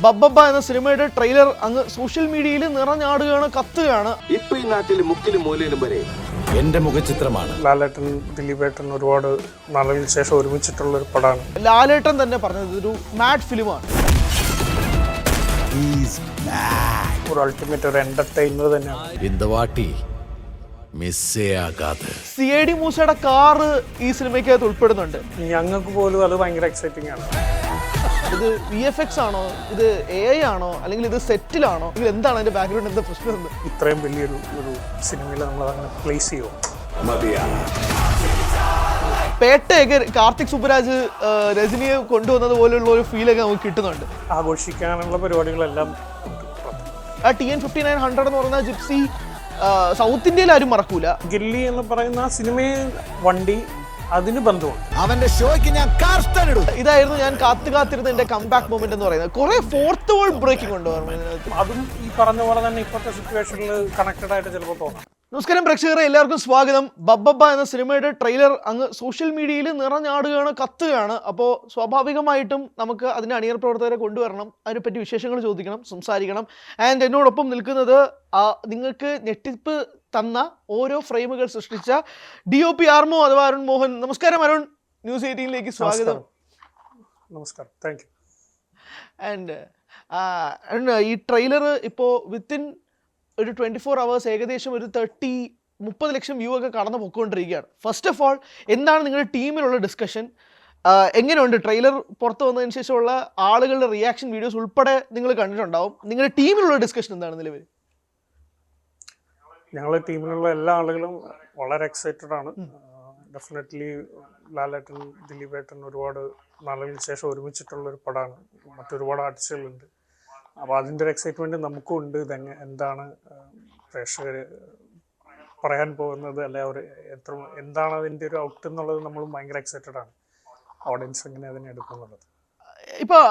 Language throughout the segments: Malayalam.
ബബ്ബബ്ബ എന്ന സിനിമയുടെ ട്രെയിലർ അങ്ങ് സോഷ്യൽ മീഡിയയിൽ നിറഞ്ഞാടുകയാണ്, കത്തുകയാണ്. ഇപ്പൊ ഈ നാട്ടിൽ മുക്കിലും മൂലയിലും വരെ എന്റെ മുഖചിത്രമാണ്. ലാലേട്ടൻ ദിലീപേട്ടൻ ഒരുപാട് നാളുകൾക്ക് ശേഷം ഒരുമിച്ചിട്ടുള്ള ഒരു പടമാണ്. ലാലേട്ടൻ തന്നെ പറഞ്ഞത് ഒരു മാഡ് ഫിലിമാണ്. ഒരു അൾട്ടിമേറ്റ് ഒരു എന്റർടൈനർ തന്നെയാണ്. இந்த வாட்டி മിസ്സേ ആകാതെ CID മൂസയുടെ കാറ് ഈ സിനിമയ്ക്കകത്ത് ഉൾപ്പെടുന്നുണ്ട്. ഞങ്ങൾക്ക് പോലും അത് ഭയങ്കര എക്സൈറ്റിംഗ് ആണ്. ഇത് VFX ആണോ, ഇത് AI ആണോ, അല്ലെങ്കിൽ ഇത് സെറ്റിലാണോ, ഇത് എന്താണ് അതിന്റെ ബാക്ക്ഗ്രൗണ്ട്, എന്താ പ്രശ്നം എന്ന്? ഇത്രയും വലിയൊരു സിനിമയിൽ നമ്മൾ അങ്ങനെ പ്ലേസ് ചെയ്യുമോ? പേട്ടയൊക്കെ കാർത്തിക് സുബ്രാജ് രജനിയെ കൊണ്ടുവന്നത് പോലെയുള്ള ഒരു ഫീലൊക്കെ നമുക്ക് കിട്ടുന്നുണ്ട്. ആഘോഷിക്കാനുള്ള പരിപാടികളെല്ലാം ആ TN5900 എന്ന് പറയുന്ന ജിപ്സി സൗത്ത് ഇന്ത്യയിൽ ആരും മറക്കൂല. ഗില്ലി എന്ന് പറയുന്ന ആ സിനിമയെ വണ്ടി അതിന് ബന്ധമുണ്ട്. അവന്റെ ഷോയ്ക്ക് ഞാൻ കാർസ്റ്റനിടും. ഇതായിരുന്നു ഞാൻ കാത്തിരുന്ന എന്റെ കംബാക്ക് മൊമെന്റ് എന്ന് പറയുന്നത്. കുറെ ഫോർത്ത് വേൾഡ് ബ്രേക്കിംഗ് കൊണ്ടുവരണം. അതും ഈ പറഞ്ഞ പോലെ തന്നെ ഇപ്പോഴത്തെ സിറ്റുവേഷനിൽ കണക്റ്റഡ് ആയിട്ട് ചിലപ്പോൾ തോന്നാം. നമസ്കാരം പ്രേക്ഷകരെ, എല്ലാവർക്കും സ്വാഗതം. ബബ്ബബ്ബ എന്ന സിനിമയുടെ ട്രെയിലർ അങ്ങ് സോഷ്യൽ മീഡിയയിൽ നിറഞ്ഞാടുകയാണ്, കത്തുകയാണ്. അപ്പോൾ സ്വാഭാവികമായിട്ടും നമുക്ക് അതിൻ്റെ അണിയർ പ്രവർത്തകരെ കൊണ്ടുവരണം, അതിനെപ്പറ്റി വിശേഷങ്ങൾ ചോദിക്കണം, സംസാരിക്കണം. ആൻഡ് എന്നോടൊപ്പം നിൽക്കുന്നത് നിങ്ങൾക്ക് ഞെട്ടിപ്പ് തന്ന ഓരോ ഫ്രെയിമുകൾ സൃഷ്ടിച്ച DOP ആർമോ അഥവാ അരുൺ മോഹൻ. നമസ്കാരം അരുൺ, ന്യൂസ് 18ലേക്ക് സ്വാഗതം. നമസ്കാരം, താങ്ക് യു. ആൻഡ് അരുൺ, ഈ ട്രെയിലർ ഇപ്പോൾ വിത്തിൻ ഒരു 24 hours ഏകദേശം ഒരു 30 ലക്ഷം വ്യൂ ഒക്കെ കടന്നു പൊയ്ക്കൊണ്ടിരിക്കുകയാണ്. ഫസ്റ്റ് ഓഫ് ഓൾ, എന്താണ് നിങ്ങളുടെ ടീമിലുള്ള ഡിസ്കഷൻ? എങ്ങനെയുണ്ട് ട്രെയിലർ പുറത്തു വന്നതിന് ശേഷമുള്ള ആളുകളുടെ റിയാക്ഷൻ വീഡിയോസ് ഉൾപ്പെടെ നിങ്ങൾ കണ്ടിട്ടുണ്ടാവും. നിങ്ങളുടെ ടീമിലുള്ള ഡിസ്കഷൻ എന്താണ് നിലവിൽ? ഞങ്ങളുടെ ടീമിലുള്ള എല്ലാ ആളുകളും വളരെ എക്സൈറ്റഡ് ആണ്. ഡെഫിനറ്റ്ലി ലാലേട്ടൻ ദിലീപേട്ടൻ ഒരുപാട് നാളുകൾക്ക് ശേഷം ഒരുമിച്ചിട്ടുള്ള ഒരു പടമാണ്. മറ്റൊരുപാട് ആർട്ടിസ്റ്റുകളുണ്ട്. അപ്പോൾ അതിൻ്റെ ഒരു എക്സൈറ്റ്മെൻറ്റ് നമുക്കും ഉണ്ട്. എന്താണ് പ്രേക്ഷകർ പറയാൻ പോകുന്നത്, അല്ലെ അവർ എന്താണ് അതിൻ്റെ ഒരു ഔട്ട് എന്നുള്ളത് നമ്മളും ഭയങ്കര എക്സൈറ്റഡ് ആണ്. ഓഡിയൻസ് എങ്ങനെ അതിനെ എടുക്കുന്നുള്ളത്. ഇപ്പോൾ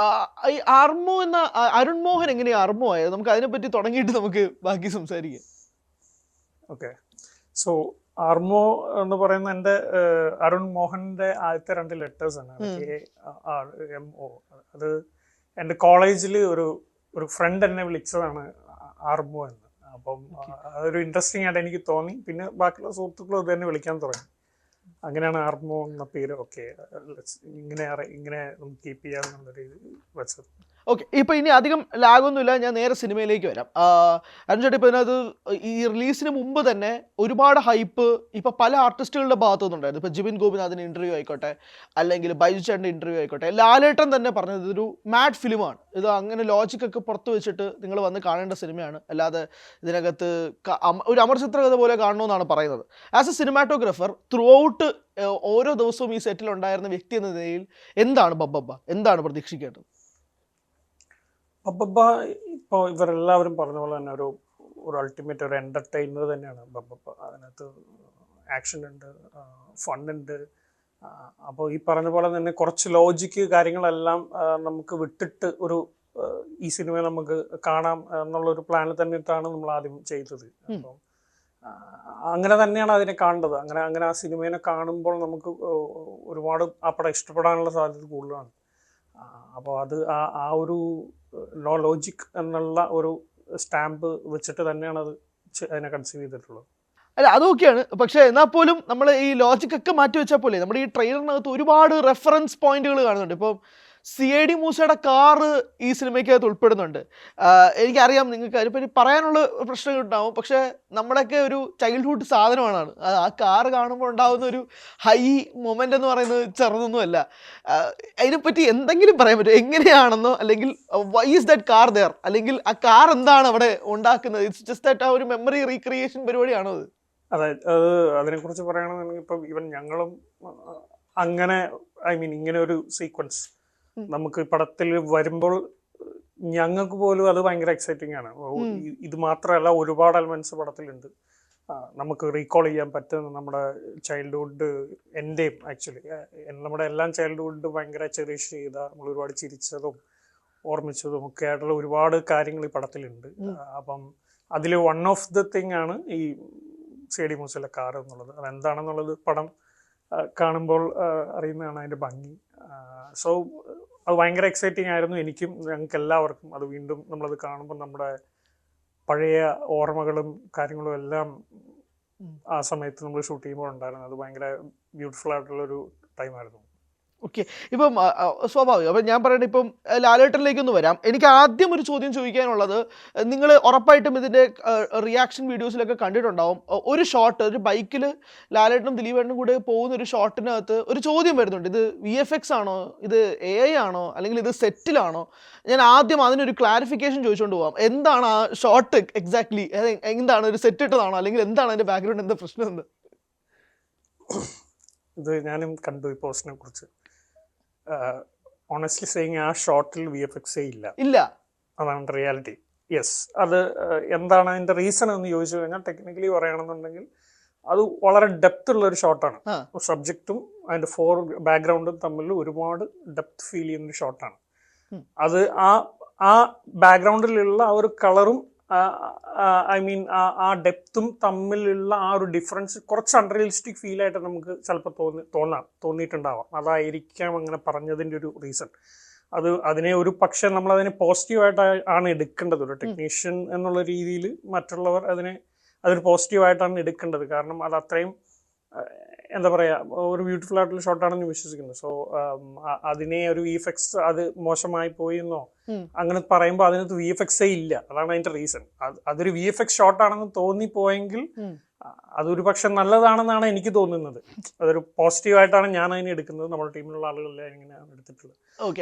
ഈ ആർമോ എന്ന അരുൺ മോഹൻ എങ്ങനെയാണ് ആർമോ ആയത്? നമുക്ക് അതിനെപ്പറ്റി തുടങ്ങിയിട്ട് നമുക്ക് ബാക്കി സംസാരിക്കാം. ഓക്കെ, സോ ആർമോ എന്ന് പറയുന്ന എൻ്റെ അരുൺ മോഹൻ്റെ ആദ്യത്തെ 2 ലെറ്റേഴ്സാണ്. ARMO. അത് എൻ്റെ കോളേജിൽ ഒരു ഫ്രണ്ട് എന്നെ വിളിച്ചതാണ് ആർമോ എന്ന്. അപ്പം അതൊരു ഇൻട്രസ്റ്റിംഗ് ആയിട്ട് എനിക്ക് തോന്നി. പിന്നെ ബാക്കിയുള്ള സുഹൃത്തുക്കളും ഇത് തന്നെ വിളിക്കാൻ തുടങ്ങി. അങ്ങനെയാണ് ആർമോ എന്ന പേര്. ഓക്കെ, ഇങ്ങനെ നമുക്ക് കീപ്പ് ചെയ്യാമെന്നുള്ളൊരു വെച്ചത്. ഓക്കെ, ഇപ്പോൾ ഇനി അധികം ലാഗൊന്നുമില്ല, ഞാൻ നേരെ സിനിമയിലേക്ക് വരാം. അരുൺചേട്ടാ, ഇപ്പോൾ ഇതിനകത്ത് ഈ റിലീസിന് മുമ്പ് തന്നെ ഒരുപാട് ഹൈപ്പ് ഇപ്പോൾ പല ആർട്ടിസ്റ്റുകളുടെ ഭാഗത്തു നിന്നുണ്ടായിരുന്നു. ഇപ്പോൾ ജിബിൻ ഗോപിനാഥിൻ്റെ ഇൻ്റർവ്യൂ ആയിക്കോട്ടെ, അല്ലെങ്കിൽ ബൈജു ചേട്ടൻ്റെ ഇൻ്റർവ്യൂ ആയിക്കോട്ടെ. ലാലേട്ടൻ തന്നെ പറഞ്ഞത് ഇതൊരു മാഡ് ഫിലിമാണ്, ഇത് അങ്ങനെ ലോജിക്കൊക്കെ പുറത്ത് വെച്ചിട്ട് നിങ്ങൾ വന്ന് കാണേണ്ട സിനിമയാണ്, അല്ലാതെ ഇതിനകത്ത് ഒരു അമർചിത്രകഥ പോലെ കാണണമെന്നാണ് പറയുന്നത്. As A cinematographer through out ഓരോ ദിവസവും ഈ സെറ്റിൽ ഉണ്ടായിരുന്ന വ്യക്തി എന്ന നിലയിൽ എന്താണ് ബബ്ബബ്ബ, എന്താണ് പ്രതീക്ഷിക്കേണ്ടത്? ബബ്ബബ്ബ ഇപ്പോൾ ഇവരെല്ലാവരും പറഞ്ഞ പോലെ തന്നെ ഒരു അൾട്ടിമേറ്റ് ഒരു എന്റർടൈനർ തന്നെയാണ് ബബ്ബബ്ബ. അതിനകത്ത് ആക്ഷൻ ഉണ്ട്, ഫണ്ടുണ്ട്. അപ്പോൾ ഈ പറഞ്ഞ പോലെ തന്നെ കുറച്ച് ലോജിക്ക് കാര്യങ്ങളെല്ലാം നമുക്ക് വിട്ടിട്ട് ഈ സിനിമ നമുക്ക് കാണാം എന്നുള്ളൊരു പ്ലാനിൽ തന്നെയിട്ടാണ് നമ്മൾ ആദ്യം ചെയ്തത്. അപ്പം അങ്ങനെ തന്നെയാണ് അതിനെ കാണേണ്ടത്. അങ്ങനെ ആ സിനിമയെ കാണുമ്പോൾ നമുക്ക് ഒരുപാട് ആ പടം ഇഷ്ടപ്പെടാനുള്ള സാധ്യത കൂടുതലാണ്. അപ്പോൾ അത് ആ ഒരു നോ ലോജിക് എന്നുള്ള ഒരു സ്റ്റാമ്പ് വെച്ചിട്ട് തന്നെയാണ് അതിനെ കൺസീവ് ചെയ്തിട്ടുള്ളത്. അല്ല, അതൊക്കെയാണ്. പക്ഷേ എന്നാൽ പോലും നമ്മൾ ഈ ലോജിക്കൊക്കെ മാറ്റി വെച്ചാൽ പോലെ നമ്മുടെ ഈ ട്രെയിലറിനകത്ത് ഒരുപാട് റെഫറൻസ് പോയിന്റുകൾ കാണുന്നുണ്ട്. ഇപ്പം CID മൂസയുടെ കാറ് ഈ സിനിമയ്ക്കകത്ത് ഉൾപ്പെടുന്നുണ്ട്. എനിക്കറിയാം നിങ്ങൾക്ക് അതിനെപ്പറ്റി പറയാനുള്ള പ്രശ്നങ്ങൾ ഉണ്ടാവും, പക്ഷേ നമ്മുടെയൊക്കെ ഒരു ചൈൽഡ്ഹുഡ് സാധനമാണ്. ആ കാറ് കാണുമ്പോൾ ഉണ്ടാകുന്ന ഒരു ഹൈ മൊമെൻ്റ് എന്ന് പറയുന്നത് ചെറുതൊന്നുമല്ല. അതിനെപ്പറ്റി എന്തെങ്കിലും പറയാൻ പറ്റുമോ? എങ്ങനെയാണെന്നോ, അല്ലെങ്കിൽ why is that car there, അല്ലെങ്കിൽ ആ കാർ എന്താണ് അവിടെ ഉണ്ടാക്കുന്നത്? ഇറ്റ്സ് ജസ്റ്റ് ദാറ്റ് ആ ഒരു മെമ്മറി റീക്രിയേഷൻ പരിപാടിയാണോ അത്? അതായത് അതിനെക്കുറിച്ച് പറയുകയാണെന്നുണ്ടെങ്കിൽ ഇപ്പം ഈവൻ ഞങ്ങളും അങ്ങനെ ഇങ്ങനെ ഒരു സീക്വൻസ് നമുക്ക് പടത്തിൽ വരുമ്പോൾ ഞങ്ങൾക്ക് പോലും അത് ഭയങ്കര എക്സൈറ്റിംഗ് ആണ്. ഇത് മാത്രമല്ല, ഒരുപാട് എലമെന്റ്സ് പടത്തിലുണ്ട്. നമുക്ക് റീകോൾ ചെയ്യാൻ പറ്റുന്ന നമ്മുടെ ചൈൽഡ്ഹുഡ്, എൻ്റെയും ആക്ച്വലി നമ്മുടെ എല്ലാം ചൈൽഡ്ഹുഡ് ഭയങ്കര ചെറിഷ് ചെയ്ത, നമ്മൾ ഒരുപാട് ചിരിച്ചതും ഓർമ്മിച്ചതും ഒക്കെ ആയിട്ടുള്ള ഒരുപാട് കാര്യങ്ങൾ ഈ പടത്തിലുണ്ട്. അപ്പം അതിൽ വൺ ഓഫ് ദ തിങ് ആണ് ഈ CID മൂസയിലെ കാർ എന്നുള്ളത്. അതെന്താണെന്നുള്ളത് പടം കാണുമ്പോൾ അറിയുന്നതാണ് അതിൻ്റെ ഭംഗി. സോ അത് ഭയങ്കര എക്സൈറ്റിംഗ് ആയിരുന്നു എനിക്കും ഞങ്ങൾക്ക് എല്ലാവർക്കും. അത് വീണ്ടും നമ്മളത് കാണുമ്പോൾ നമ്മുടെ പഴയ ഓർമ്മകളും കാര്യങ്ങളും എല്ലാം ആ സമയത്ത് നമ്മൾ ഷൂട്ട് ചെയ്യുമ്പോൾ ഉണ്ടായിരുന്നു. അത് ഭയങ്കര ബ്യൂട്ടിഫുൾ ആയിട്ടുള്ളൊരു ടൈമായിരുന്നു. ഓക്കെ, ഇപ്പം സ്വാഭാവികം. അപ്പം ഞാൻ പറയട്ടെ, ഇപ്പം ലാലേട്ടനിലേക്കൊന്ന് വരാം. എനിക്ക് ആദ്യം ഒരു ചോദ്യം ചോദിക്കാനുള്ളത്, നിങ്ങൾ ഉറപ്പായിട്ടും ഇതിൻ്റെ റിയാക്ഷൻ വീഡിയോസിലൊക്കെ കണ്ടിട്ടുണ്ടാവും. ഒരു ഷോട്ട്, ഒരു ബൈക്കിൽ ലാലേട്ടനും ദിലീപേട്ടനും കൂടെ പോകുന്ന ഒരു ഷോട്ടിനകത്ത് ഒരു ചോദ്യം വരുന്നുണ്ട്. ഇത് VFX ആണോ, ഇത് AI ആണോ, അല്ലെങ്കിൽ ഇത് സെറ്റിലാണോ? ഞാൻ ആദ്യം അതിനൊരു ക്ലാരിഫിക്കേഷൻ ചോദിച്ചുകൊണ്ട് പോകാം. എന്താണ് ആ ഷോട്ട് എക്സാക്ട്ലി? എന്താണ്, ഒരു സെറ്റ് ഇട്ടതാണോ, അല്ലെങ്കിൽ എന്താണ് അതിൻ്റെ ബാക്ക്ഗ്രൗണ്ട്, എന്താ പ്രശ്നം എന്ത്? ഇത് ഞാനും കണ്ടു ഈ പോസ്റ്റിനെ കുറിച്ച്. ഓണസ്റ്റ്ലി സെയിങ് ആ ഷോട്ടിൽ VFX ഇല്ല. അതാണ് റിയാലിറ്റി. യെസ്, അത് എന്താണ് അതിൻ്റെ റീസൺ എന്ന് ചോദിച്ചു കഴിഞ്ഞാൽ ടെക്നിക്കലി പറയുകയാണെന്നുണ്ടെങ്കിൽ അത് വളരെ ഡെപ്ത് ഉള്ള ഒരു ഷോട്ടാണ്. സബ്ജക്റ്റും അതിൻ്റെ ബാക്ക്ഗ്രൗണ്ടും തമ്മിൽ ഒരുപാട് ഡെപ്ത് ഫീൽ ചെയ്യുന്നൊരു ഷോട്ടാണ്. അത് ആ ബാക്ക്ഗ്രൗണ്ടിലുള്ള ആ ഒരു കളറും ഐ മീൻ ആ ഡെപ്തും തമ്മിലുള്ള ആ ഒരു ഡിഫറൻസ് കുറച്ച് അൺറിയലിസ്റ്റിക് ഫീൽ ആയിട്ട് നമുക്ക് ചിലപ്പോൾ തോന്നിയിട്ടുണ്ടാവാം. അതായിരിക്കാം അങ്ങനെ പറഞ്ഞതിൻ്റെ ഒരു റീസൺ. അതിനെ ഒരു പക്ഷേ നമ്മളതിനെ പോസിറ്റീവായിട്ട് ആണ് എടുക്കേണ്ടത്. ഒരു ടെക്നീഷ്യൻ എന്നുള്ള രീതിയിൽ മറ്റുള്ളവർ അതൊരു പോസിറ്റീവായിട്ടാണ് എടുക്കേണ്ടത്. കാരണം അത് അത്രയും എന്താ പറയുക, ഒരു ബ്യൂട്ടിഫുൾ ആയിട്ടുള്ള ഷോട്ടാണെന്ന് വിശ്വസിക്കുന്നു. സോ അതിനെ ഒരു VFX അത് മോശമായി പോയി എന്നോ അങ്ങനെ പറയുമ്പോൾ അതിനകത്ത് VFX ഇല്ല. അതാണ് അതിന്റെ റീസൺ. അതൊരു VFX ഷോട്ടാണെന്ന് തോന്നിപ്പോയെങ്കിൽ അതൊരു പക്ഷെ നല്ലതാണെന്നാണ് എനിക്ക് തോന്നുന്നത്. അതൊരു പോസിറ്റീവായിട്ടാണ് ഞാൻ അതിനെ എടുക്കുന്നത്. നമ്മുടെ ടീമിലുള്ള ആളുകളെല്ലാം ഇങ്ങനെയാണ് എടുത്തിട്ടുള്ളത്.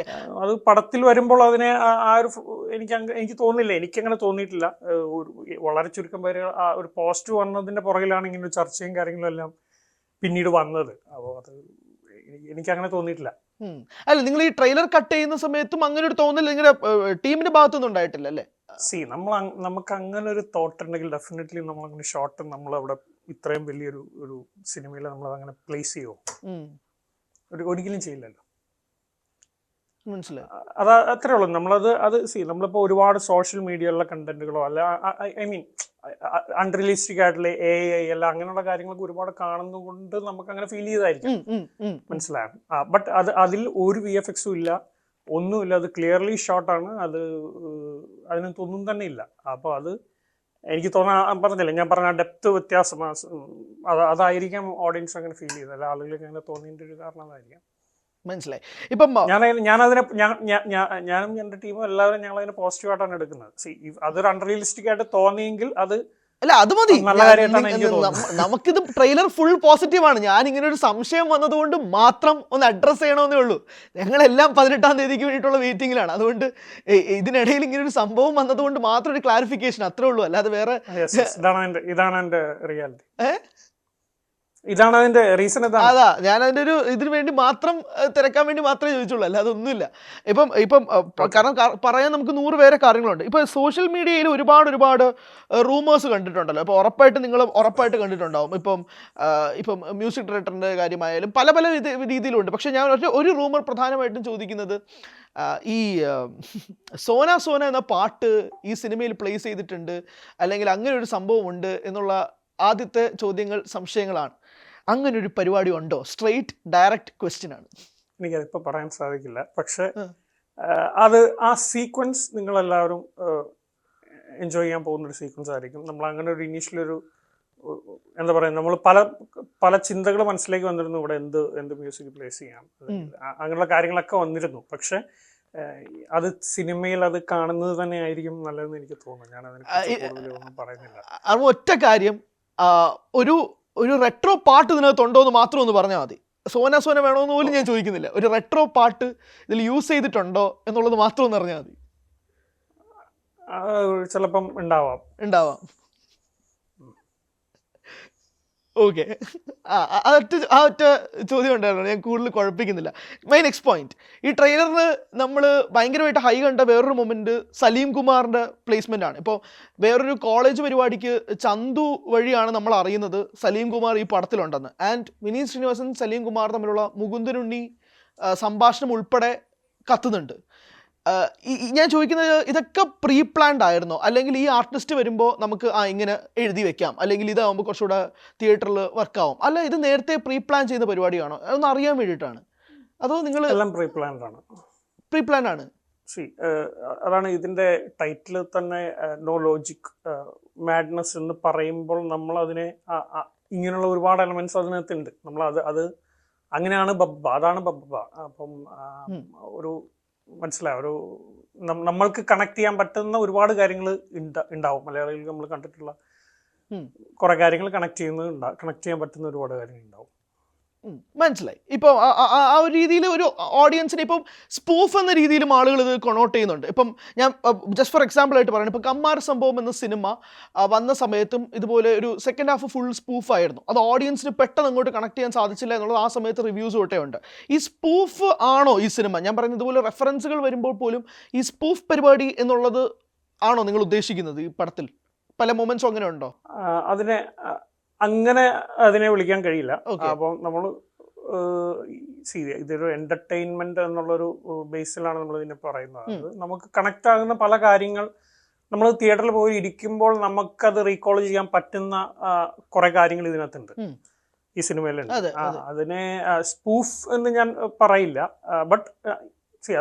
അത് പടത്തിൽ വരുമ്പോൾ അതിനെ ആ ഒരു എനിക്ക് തോന്നുന്നില്ല, എനിക്കങ്ങനെ തോന്നിയിട്ടില്ല. വളരെ ചുരുക്കം പേര് ഒരു പോസ്റ്റ് വന്നതിന്റെ പുറകിലാണ് ഇങ്ങനെ ഒരു ചർച്ചയും കാര്യങ്ങളും എല്ലാം പിന്നീട് വന്നത്. അപ്പോൾ അത് എനിക്കങ്ങനെ തോന്നിയിട്ടില്ല. അല്ല, നിങ്ങൾ ഈ ട്രെയിലർ കട്ട് ചെയ്യുന്ന സമയത്തും അങ്ങനെ ഒരു തോന്നൽ നിങ്ങളുടെ ടീമിന്റെ ഭാഗത്തൊന്നും ഉണ്ടായിട്ടില്ല അല്ലേ? നമുക്ക് അങ്ങനെ ഒരു തോട്ട് ഉണ്ടെങ്കിൽ ഡെഫിനറ്റ്ലി നമ്മളങ്ങനെ ഷോട്ട് നമ്മളവിടെ ഇത്രയും വലിയൊരു സിനിമയിൽ നമ്മളതങ്ങനെ പ്ലേസ് ചെയ്യുമോ? ഒരിക്കലും ചെയ്യില്ലല്ലോ. മനസ്സിലായി. അത്രേ ഉള്ളൂ. നമ്മളിപ്പോ ഒരുപാട് സോഷ്യൽ മീഡിയയിലുള്ള കണ്ടന്റുകളോ അല്ല, ഐ മീൻ അൺറിയലിസ്റ്റിക് ആയിട്ടുള്ള AI അല്ല അങ്ങനെയുള്ള കാര്യങ്ങളൊക്കെ ഒരുപാട് കാണുന്നതുകൊണ്ട് നമുക്ക് അങ്ങനെ ഫീൽ ചെയ്തായിരിക്കും. മനസ്സിലാകും. ബട്ട് അതിൽ ഒരു VFX ഇല്ല, ഒന്നുമില്ല. അത് ക്ലിയർലി ഷോട്ടാണ്. അതിനകത്തൊന്നും തന്നെ ഇല്ല. അപ്പോൾ അത് എനിക്ക് പറഞ്ഞില്ല, ഞാൻ പറഞ്ഞ ഡെപ്ത് വ്യത്യാസം അതായിരിക്കാം ഓഡിയൻസ് അങ്ങനെ ഫീൽ ചെയ്തത്. അല്ല, ആളുകൾക്ക് അങ്ങനെ തോന്നിയതിൻ്റെ ഒരു കാരണം അതായിരിക്കാം. മനസ്സിലായി. ഇപ്പം ഞാനും എൻ്റെ ടീമും എല്ലാവരും ഞങ്ങൾ അതിനെ പോസിറ്റീവായിട്ടാണ് എടുക്കുന്നത്. അതൊരു അൺറിയലിസ്റ്റിക് ആയിട്ട് തോന്നിയെങ്കിൽ അത് അല്ല, അത് മതി. നമുക്കിത് ട്രെയിലർ ഫുൾ പോസിറ്റീവ് ആണ്. ഞാൻ ഇങ്ങനെ ഒരു സംശയം വന്നതുകൊണ്ട് മാത്രം ഒന്ന് അഡ്രസ്സ് ചെയ്യണമെന്നേ ഉള്ളൂ. ഞങ്ങളെല്ലാം 18-ാം തീയതിക്ക് വേണ്ടിയിട്ടുള്ള വെയിറ്റിംഗിലാണ്. അതുകൊണ്ട് ഇതിനിടയിൽ ഇങ്ങനെ ഒരു സംഭവം വന്നതുകൊണ്ട് മാത്രം ഒരു ക്ലാരിഫിക്കേഷൻ, അത്രേ ഉള്ളൂ. അല്ലാതെ വേറെ ഇതാണ് എൻ്റെ റിയാലിറ്റി. ഇതാണ് അതിന്റെ റീസൺ. അതാ ഞാൻ അതിന്റെ ഒരു ഇതിന് വേണ്ടി മാത്രം തിരക്കാൻ വേണ്ടി മാത്രമേ ചോദിച്ചുള്ളൂ, അല്ലാതെ ഒന്നുമില്ല. ഇപ്പം കാരണം പറയാൻ നമുക്ക് 100 വേറെ കാര്യങ്ങളുണ്ട്. ഇപ്പൊ സോഷ്യൽ മീഡിയയിൽ ഒരുപാട് റൂമേഴ്സ് കണ്ടിട്ടുണ്ടല്ലോ. ഇപ്പോൾ നിങ്ങൾ ഉറപ്പായിട്ട് കണ്ടിട്ടുണ്ടാവും. ഇപ്പം മ്യൂസിക് ഡയറക്ടറിന്റെ കാര്യമായാലും പല രീതിയിലുണ്ട്. പക്ഷെ ഞാൻ ഒരു റൂമർ പ്രധാനമായിട്ടും ചോദിക്കുന്നത്, ഈ സോന എന്ന പാട്ട് ഈ സിനിമയിൽ പ്ലേസ് ചെയ്തിട്ടുണ്ട്, അല്ലെങ്കിൽ അങ്ങനെ ഒരു സംഭവം ഉണ്ട് എന്നുള്ള ആദ്യത്തെ സംശയങ്ങളാണ്. അങ്ങനെ ഒരു പരിപാടി ഉണ്ടോ? സ്ട്രെയിറ്റ് ഡയറക്റ്റ് ക്വസ്റ്റ്യൻ ആണ്. എനിക്കതിപ്പോൾ പറയാൻ സാധിക്കില്ല. പക്ഷെ അത് ആ സീക്വൻസ് നിങ്ങളെല്ലാവരും എൻജോയ് ചെയ്യാൻ പോകുന്നൊരു സീക്വൻസ് ആയിരിക്കും. നമ്മൾ അങ്ങനെ ഒരു ഇനീഷ്യലൊരു എന്താ പറയുക, നമ്മൾ പല ചിന്തകൾ മനസ്സിലേക്ക് വന്നിരുന്നു. ഇവിടെ എന്ത് മ്യൂസിക് പ്ലേസ് ചെയ്യാം, അങ്ങനെയുള്ള കാര്യങ്ങളൊക്കെ വന്നിരുന്നു. പക്ഷെ അത് സിനിമയിൽ അത് കാണുന്നത് തന്നെ ആയിരിക്കും നല്ലതെന്ന് എനിക്ക് തോന്നുന്നു. ഞാൻ അതിനെക്കുറിച്ച് പറയുന്നില്ല. അത് ഒറ്റ കാര്യം, ഒരു റെട്രോ പാട്ട് ഇതിനകത്തുണ്ടോ എന്ന് മാത്രം ഒന്ന് പറഞ്ഞാൽ മതി. സോന വേണമെന്ന് പോലും ഞാൻ ചോദിക്കുന്നില്ല. ഒരു റെട്രോ പാട്ട് ഇതിൽ യൂസ് ചെയ്തിട്ടുണ്ടോ എന്നുള്ളത് മാത്രം ഒന്ന് അറിഞ്ഞാൽ മതി. ചിലപ്പം ഉണ്ടാവാം. ഓക്കെ, ആ ഒറ്റ ചോദ്യം ഉണ്ടായിരുന്നു. ഞാൻ കൂടുതൽ കുഴപ്പിക്കുന്നില്ല. മൈ നെക്സ്റ്റ് പോയിന്റ്, ഈ ട്രെയിലറിന് നമ്മൾ ഭയങ്കരമായിട്ട് ഹൈ കണ്ട വേറൊരു മൊമെന്റ് സലീം കുമാറിന്റെ പ്ലേസ്മെന്റ് ആണ്. ഇപ്പോൾ വേറൊരു കോളേജ് പരിപാടിക്ക് ചന്തു വഴിയാണ് നമ്മൾ അറിയുന്നത് സലീം കുമാർ ഈ പടത്തിലുണ്ടെന്ന്. ആൻഡ് വിനീത് ശ്രീനിവാസൻ സലീം കുമാർ തമ്മിലുള്ള മുകുന്ദനുണ്ണി സംഭാഷണം ഉൾപ്പെടെ കത്തുന്നുണ്ട്. ഞാൻ ചോദിക്കുന്നത്, ഇതൊക്കെ പ്രീ പ്ലാൻഡ് ആയിരുന്നോ, അല്ലെങ്കിൽ ഈ ആർട്ടിസ്റ്റ് വരുമ്പോൾ നമുക്ക് ഇങ്ങനെ എഴുതി വെക്കാം, അല്ലെങ്കിൽ ഇതാകുമ്പോൾ കുറച്ചുകൂടെ തിയേറ്ററിൽ വർക്കാവും, അല്ല ഇത് നേരത്തെ പ്രീ പ്ലാൻ ചെയ്ത പരിപാടിയാണോ? അതൊന്ന് അറിയാൻ വേണ്ടിയിട്ടാണ്. അതോ നിങ്ങൾ എല്ലാം പ്രീ പ്ലാൻഡ് ആണ്? പ്രീ പ്ലാൻ ആണ്? അതാണ് ഇതിന്റെ ടൈറ്റിൽ തന്നെ നോ ലോജിക് മാഡ്നസ് എന്ന് പറയുമ്പോൾ നമ്മൾ അതിനെ ഇങ്ങനെയുള്ള ഒരുപാട് എലമെന്റ്സ് അതിനകത്ത് ഉണ്ട്. നമ്മൾ അത് അങ്ങനെയാണ് ബബ്ബ, അതാണ് ബബ്ബ. അപ്പം ഒരു മനസ്സിലായ ഒരു നമ്മൾക്ക് കണക്ട് ചെയ്യാൻ പറ്റുന്ന ഒരുപാട് കാര്യങ്ങൾ ഉണ്ടാവും. മലയാളികൾ നമ്മൾ കണ്ടിട്ടുള്ള കുറെ കാര്യങ്ങൾ കണക്ട് ചെയ്യാൻ പറ്റുന്ന ഒരുപാട് കാര്യങ്ങൾ ഉണ്ടാവും. മനസ്സിലായി. ഇപ്പം ആ ഒരു രീതിയിൽ ഒരു ഓഡിയൻസിനെ ഇപ്പം സ്പൂഫ് എന്ന രീതിയിലും ആളുകൾ ഇത് കൊണോട്ട് ചെയ്യുന്നുണ്ട്. ഇപ്പം ഞാൻ ജസ്റ്റ് ഫോർ എക്സാമ്പിൾ ആയിട്ട് പറയുന്നത്, ഇപ്പം കമ്മാർ സംഭവം എന്ന സിനിമ വന്ന സമയത്തും ഇതുപോലെ ഒരു സെക്കൻഡ് ഹാഫ് ഫുൾ സ്പൂഫ് ആയിരുന്നു. അത് ഓഡിയൻസിന് പെട്ടെന്ന് അങ്ങോട്ട് കണക്ട് ചെയ്യാൻ സാധിച്ചില്ല എന്നുള്ളത് ആ സമയത്ത് റിവ്യൂസ് തൊട്ടേ ഉണ്ട്. ഈ സ്പൂഫ് ആണോ ഈ സിനിമ? ഞാൻ പറയുന്നത് ഇതുപോലെ റെഫറൻസുകൾ വരുമ്പോൾ പോലും ഈ സ്പൂഫ് പരിപാടി എന്നുള്ളത് ആണോ നിങ്ങൾ ഉദ്ദേശിക്കുന്നത്? ഈ പടത്തിൽ പല മൊമെന്റ്സും അങ്ങനെ ഉണ്ടോ? അതിനെ വിളിക്കാൻ കഴിയില്ല. അപ്പം നമ്മൾ ഇതൊരു എന്റർടൈൻമെന്റ് എന്നുള്ളൊരു ബേസിലാണ് നമ്മൾ ഇതിനെ പറയുന്നത്. നമുക്ക് കണക്ട് ആകുന്ന പല കാര്യങ്ങൾ നമ്മൾ തിയേറ്ററിൽ പോയി ഇരിക്കുമ്പോൾ നമുക്കത് റീകോൾ ചെയ്യാൻ പറ്റുന്ന കുറെ കാര്യങ്ങൾ ഇതിനകത്തുണ്ട്, ഈ സിനിമയിലുണ്ട്. അതിനെ സ്പൂഫ് എന്ന് ഞാൻ പറയില്ല. ബട്ട്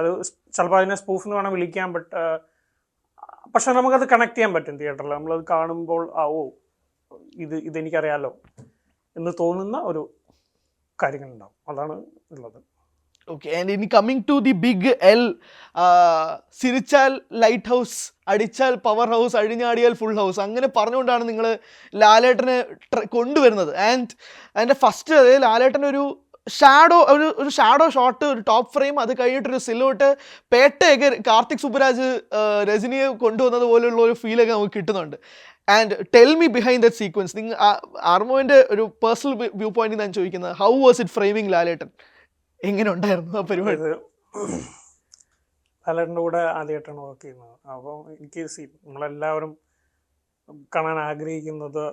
അത് ചിലപ്പോൾ അതിനെ സ്പൂഫ് എന്ന് വേണം വിളിക്കാൻ. പക്ഷെ നമുക്കത് കണക്ട് ചെയ്യാൻ പറ്റും തിയേറ്ററിൽ. നമ്മളത് കാണുമ്പോൾ ഇതെനിക്കറിയാലോ എന്ന് തോന്നുന്ന ഒരു കാര്യങ്ങളുണ്ടാവും. അതാണ് ഉള്ളത്. ഓക്കെ. ആൻഡ് ഇനി coming to the big L, സിരിച്ചാൽ ലൈറ്റ് ഹൗസ്, അടിച്ചാൽ പവർ ഹൗസ്, അഴിഞ്ഞാടിയാൽ ഫുൾ ഹൗസ്, അങ്ങനെ പറഞ്ഞുകൊണ്ടാണ് നിങ്ങൾ ലാലേട്ടനെ കൊണ്ടുവരുന്നത്. ആൻഡ് അതിൻ്റെ ഫസ്റ്റ് ലാലേട്ടൻ ഒരു ഷാഡോ ഷോട്ട്, ഒരു ടോപ്പ് ഫ്രെയിം, അത് കഴിഞ്ഞിട്ടൊരു സിലോട്ട്, പേട്ടയൊക്കെ കാർത്തിക് സുബ്രാജ് രജനിയെ കൊണ്ടുവന്നത് പോലെയുള്ള ഒരു ഫീലൊക്കെ നമുക്ക് കിട്ടുന്നുണ്ട്. And tell me behind that sequence. നിങ്ങൾ ആർമോൻ്റെ ഒരു പേഴ്സണൽ വ്യൂ പോയിന്റിൽ ഞാൻ ചോദിക്കുന്നത്, ഹൗ വാസ് ഇറ്റ് ഫ്രെയിമിങ് ലാലേട്ടൻ? എങ്ങനെ ഉണ്ടായിരുന്നു ആ പരിപാടി? ലാലേട്ടൻ്റെ കൂടെ ആദ്യമായിട്ടാണ് വർക്ക് ചെയ്യുന്നത്. അപ്പോൾ എനിക്ക് നമ്മളെല്ലാവരും കാണാൻ ആഗ്രഹിക്കുന്നത്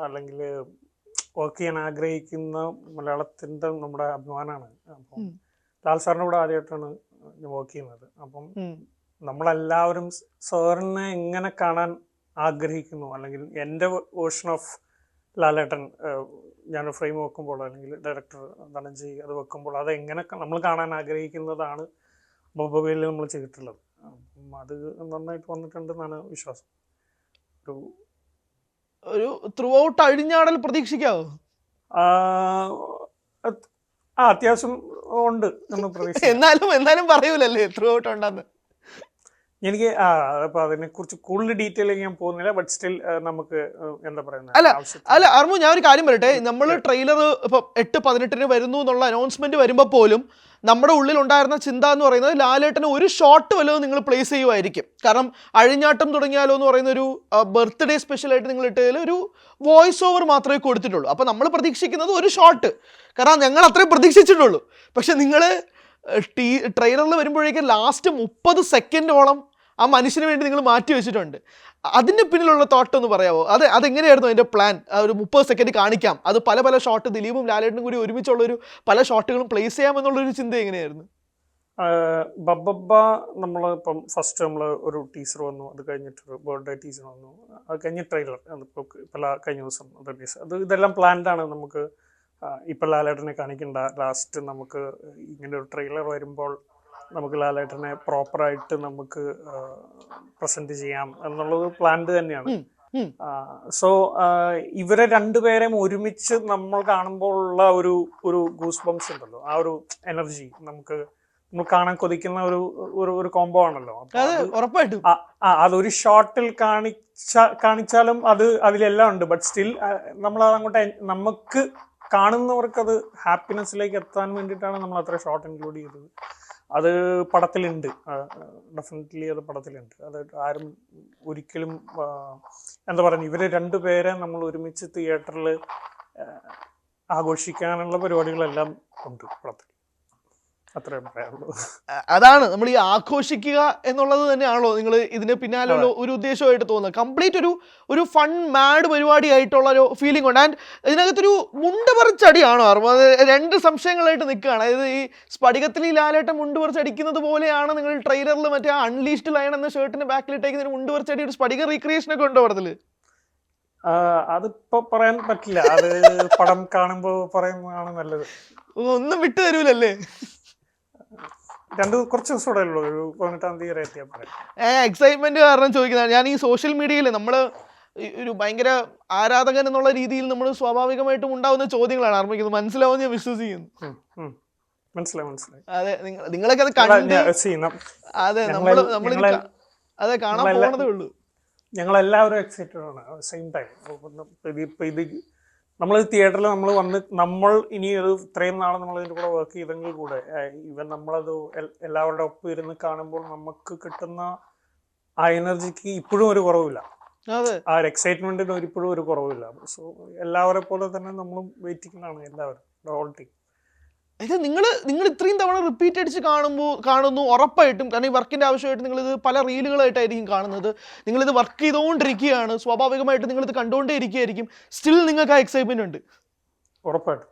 അല്ലെങ്കിൽ വർക്ക് ചെയ്യാൻ ആഗ്രഹിക്കുന്ന മലയാളത്തിൻ്റെ നമ്മുടെ അഭിമാനമാണ്. അപ്പം ലാൽ സാറിൻ്റെ കൂടെ ആദ്യമായിട്ടാണ് ഞാൻ വർക്ക് ചെയ്യുന്നത്. അപ്പം നമ്മളെല്ലാവരും സാറിനെ എങ്ങനെ കാണാൻ ആഗ്രഹിക്കുന്നു, അല്ലെങ്കിൽ എൻ്റെ വേർഷൻ ഓഫ് ലാലേട്ടൻ ഞാനൊരു ഫ്രെയിം വെക്കുമ്പോൾ അല്ലെങ്കിൽ ഡയറക്ടർ ധനഞ്ജയ് അത് വെക്കുമ്പോൾ അതെങ്ങനെ നമ്മൾ കാണാൻ ആഗ്രഹിക്കുന്നതാണ് ബബ്ബയിൽ നമ്മൾ ചെയ്തിട്ടുള്ളത്. അപ്പം അത് നന്നായിട്ട് വന്നിട്ടുണ്ടെന്നാണ് വിശ്വാസം. ഒരു ത്രൂ ഔട്ട് അഴിഞ്ഞാടൽ പ്രതീക്ഷിക്കാവോ? അത്യാവശ്യം ഉണ്ട് എന്ന് പ്രതീക്ഷ. എന്നാലും പറയൂലല്ലേ ത്രൂ ഔട്ട് ഉണ്ടെന്ന്? എനിക്ക് അപ്പൊ അതിനെ കുറിച്ച് കൂടുതൽ ഡീറ്റെയിൽ ഞാൻ പോകുന്നില്ല. ബട്ട് സ്റ്റിൽ നമുക്ക് എന്താ പറയുന്നത്, അല്ല അർമു, ഞാൻ ഒരു കാര്യം പറയട്ടെ. നമ്മൾ ട്രെയിലർ ഇപ്പൊ 8/18 വരുന്നു എന്നുള്ള അനൗൺസ്മെന്റ് വരുമ്പോൾ പോലും നമ്മുടെ ഉള്ളിൽ ഉണ്ടായിരുന്ന ചിന്ത എന്ന് പറയുന്നത് ലാലേട്ടന് ഒരു ഷോട്ട് വല്ലതും നിങ്ങൾ പ്ലേസ് ചെയ്യുമായിരിക്കും. കാരണം അഴിഞ്ഞാട്ടം തുടങ്ങിയാലോ എന്ന് പറയുന്ന ഒരു ബർത്ത്ഡേ സ്പെഷ്യലായിട്ട് നിങ്ങൾ ഇട്ടതിൽ ഒരു വോയിസ് ഓവർ മാത്രമേ കൊടുത്തിട്ടുള്ളൂ. അപ്പോൾ നമ്മൾ പ്രതീക്ഷിക്കുന്നത് ഒരു ഷോട്ട്, കാരണം ഞങ്ങൾ അത്രയും പ്രതീക്ഷിച്ചിട്ടുള്ളൂ. പക്ഷെ നിങ്ങൾ ട്രെയിലറിൽ വരുമ്പോഴേക്കും ലാസ്റ്റ് 30 സെക്കൻഡോളം ആ മനുഷ്യന് വേണ്ടി നിങ്ങൾ മാറ്റി വെച്ചിട്ടുണ്ട്. അതിൻ്റെ പിന്നിലുള്ള തോട്ട് ഒന്ന് പറയാമോ? അതെങ്ങനെയായിരുന്നു അതിൻ്റെ പ്ലാൻ? ഒരു 30 സെക്കൻഡ് കാണിക്കാം, അത് പല ഷോട്ട് ദിലീപും ലാലേട്ടനും കൂടി ഒരുമിച്ചുള്ളൊരു പല ഷോട്ടുകളും പ്ലേസ് ചെയ്യാമെന്നുള്ളൊരു ചിന്ത എങ്ങനെയായിരുന്നു? ബബ്ബ നമ്മളിപ്പം ഫസ്റ്റ് നമ്മൾ ഒരു ടീസർ വന്നു, അത് കഴിഞ്ഞിട്ടൊരു ബർത്ത്ഡേ ടീസർ വന്നു, അത് കഴിഞ്ഞ് ട്രെയിലർ, അതിപ്പോൾ കഴിഞ്ഞ ദിവസം ഇതെല്ലാം പ്ലാൻഡാണ്. നമുക്ക് ഇപ്പം ലാലേട്ടനെ കാണിക്കണ്ട, ലാസ്റ്റ് നമുക്ക് ഇങ്ങനെ ഒരു ട്രെയിലർ വരുമ്പോൾ നമുക്ക് ലാലേട്ടനെ പ്രോപ്പറായിട്ട് നമുക്ക് പ്രസന്റ് ചെയ്യാം എന്നുള്ളത് പ്ലാൻഡ് തന്നെയാണ്. സോ ഇവരെ രണ്ടുപേരെയും ഒരുമിച്ച് നമ്മൾ കാണുമ്പോൾ ഉള്ള ഒരു ഗൂസ് ബംസ് ഉണ്ടല്ലോ, ആ ഒരു എനർജി നമ്മൾ കാണാൻ കൊതിക്കുന്ന ഒരു കോംബോ ആണല്ലോ. ഉറപ്പായിട്ടും അതൊരു ഷോട്ടിൽ കാണിച്ചാലും അതിലെല്ലാം ഉണ്ട്. ബട്ട് സ്റ്റിൽ നമ്മൾ അതങ്ങോട്ട് നമുക്ക് കാണുന്നവർക്ക് അത് ഹാപ്പിനെസ്സിലേക്ക് എത്താൻ വേണ്ടിയിട്ടാണ് നമ്മൾ അത്ര ഷോട്ട് ഇൻക്ലൂഡ് ചെയ്തത്. അത് പടത്തിലുണ്ട്, ഡെഫിനറ്റ്ലി അത് പടത്തിലുണ്ട്. അത് ആരും ഒരിക്കലും എന്താ പറയുക, ഇവര് രണ്ടുപേരെ നമ്മൾ ഒരുമിച്ച് തിയേറ്ററിൽ ആഘോഷിക്കാനുള്ള പരിപാടികളെല്ലാം ഉണ്ട് പടത്തിൽ. അത്രയും പറയാനുള്ളൂ. അതാണ് നമ്മൾ ഈ ആഘോഷിക്കുക എന്നുള്ളത് തന്നെയാണല്ലോ നിങ്ങൾ ഇതിന് പിന്നാലുള്ള ഒരു ഉദ്ദേശമായിട്ട് തോന്നുന്നത്. കംപ്ലീറ്റ് ഒരു ഫൺ മാഡ് പരിപാടിയായിട്ടുള്ള ഒരു ഫീലിംഗ് ഉണ്ട്. ആൻഡ് ഇതിനകത്തൊരു മുണ്ട് പറിച്ചടിയാണോ അറിവ്? അത് 2 സംശയങ്ങളായിട്ട് നിൽക്കുകയാണ്. അതായത് ഈ സ്ഫടികത്തിൽ ഈ ലാലേട്ടൻ മുണ്ട് പറിച്ചടിക്കുന്നത് പോലെയാണ് നിങ്ങൾ ട്രെയിലറിൽ മറ്റേ അൺലീഷ്ഡ് ലയൺ എന്ന ഷർട്ടിന് ബാക്കിലിട്ടേക്കുന്ന ഒരു മുണ്ട് പറിച്ചടി, ഒരു സ്ഫടിക റീക്രിയേഷൻ ഒക്കെ ഉണ്ടോ പടത്തില്? അതിപ്പോ പറയാൻ പറ്റില്ല, അത് പടം കാണുമ്പോ പറയുന്നതാണ് നല്ലത്. ഒന്നും വിട്ടു തരൂലല്ലേ? കുറച്ച് ദിവസം കൂടെ ഉള്ളൂ, ഒരു 18-ാം തീയതി വരെ എത്തിയാൽ പറയാം. എക്സൈറ്റ്മെന്റ് കാരണം ചോദിക്കുന്നതാണ്. ഞാൻ ഈ സോഷ്യൽ മീഡിയയിൽ നമ്മൾ ഒരു ഭയങ്കര ആരാധകൻ എന്നുള്ള രീതിയിൽ നമ്മൾ സ്വാഭാവികമായിട്ടും ഉണ്ടാവുന്ന ചോദ്യങ്ങളാണ് ആർമിക്കുന്നത്, മനസ്സിലാവുമെന്ന് ഞാൻ വിശ്വസിക്കുന്നു. മനസ്സിലായി. അതെ, നിങ്ങളൊക്കെ അത് കണ്ട് അതെ നമ്മൾ അതെ കാണാൻ പോകണതേ ഉള്ളൂ. ഞങ്ങളെല്ലാവരും എക്സൈറ്റഡ് ആണ് സെയിം ടൈം. ഇത് നമ്മൾ തിയേറ്ററിൽ നമ്മൾ ഇനി ഒരു ഇത്രയും നാളെ നമ്മൾ ഇതിൻ്റെ കൂടെ വർക്ക് ചെയ്തെങ്കിൽ കൂടെ ഇവൻ നമ്മളത് എല്ലാവരുടെ ഒപ്പം ഇരുന്ന് കാണുമ്പോൾ നമുക്ക് കിട്ടുന്ന ആ എനർജിക്ക് ഇപ്പോഴും ഒരു കുറവില്ല, ആ ഒരു എക്സൈറ്റ്മെന്റിന് ഇപ്പോഴും ഒരു കുറവില്ല. സോ എല്ലാവരെ പോലെ തന്നെ നമ്മളും വെയിറ്റിംഗിലാണ് എല്ലാവരും, ഹോൾ ടീം. ഇത് നിങ്ങൾ ഇത്രയും തവണ റിപ്പീറ്റ് അടിച്ച് കാണുന്നു ഉറപ്പായിട്ടും. കാരണം ഈ വർക്കിൻ്റെ ആവശ്യമായിട്ട് നിങ്ങളിത് പല റീലുകളായിട്ടായിരിക്കും കാണുന്നത്. നിങ്ങളിത് വർക്ക് ചെയ്തുകൊണ്ടിരിക്കുകയാണ്, സ്വാഭാവികമായിട്ട് നിങ്ങളിത് കണ്ടുകൊണ്ടേ ഇരിക്കുകയായിരിക്കും. സ്റ്റിൽ നിങ്ങൾക്ക് ആ എക്സൈറ്റ്മെന്റ് ഉണ്ട്. ഉറപ്പായിട്ടും.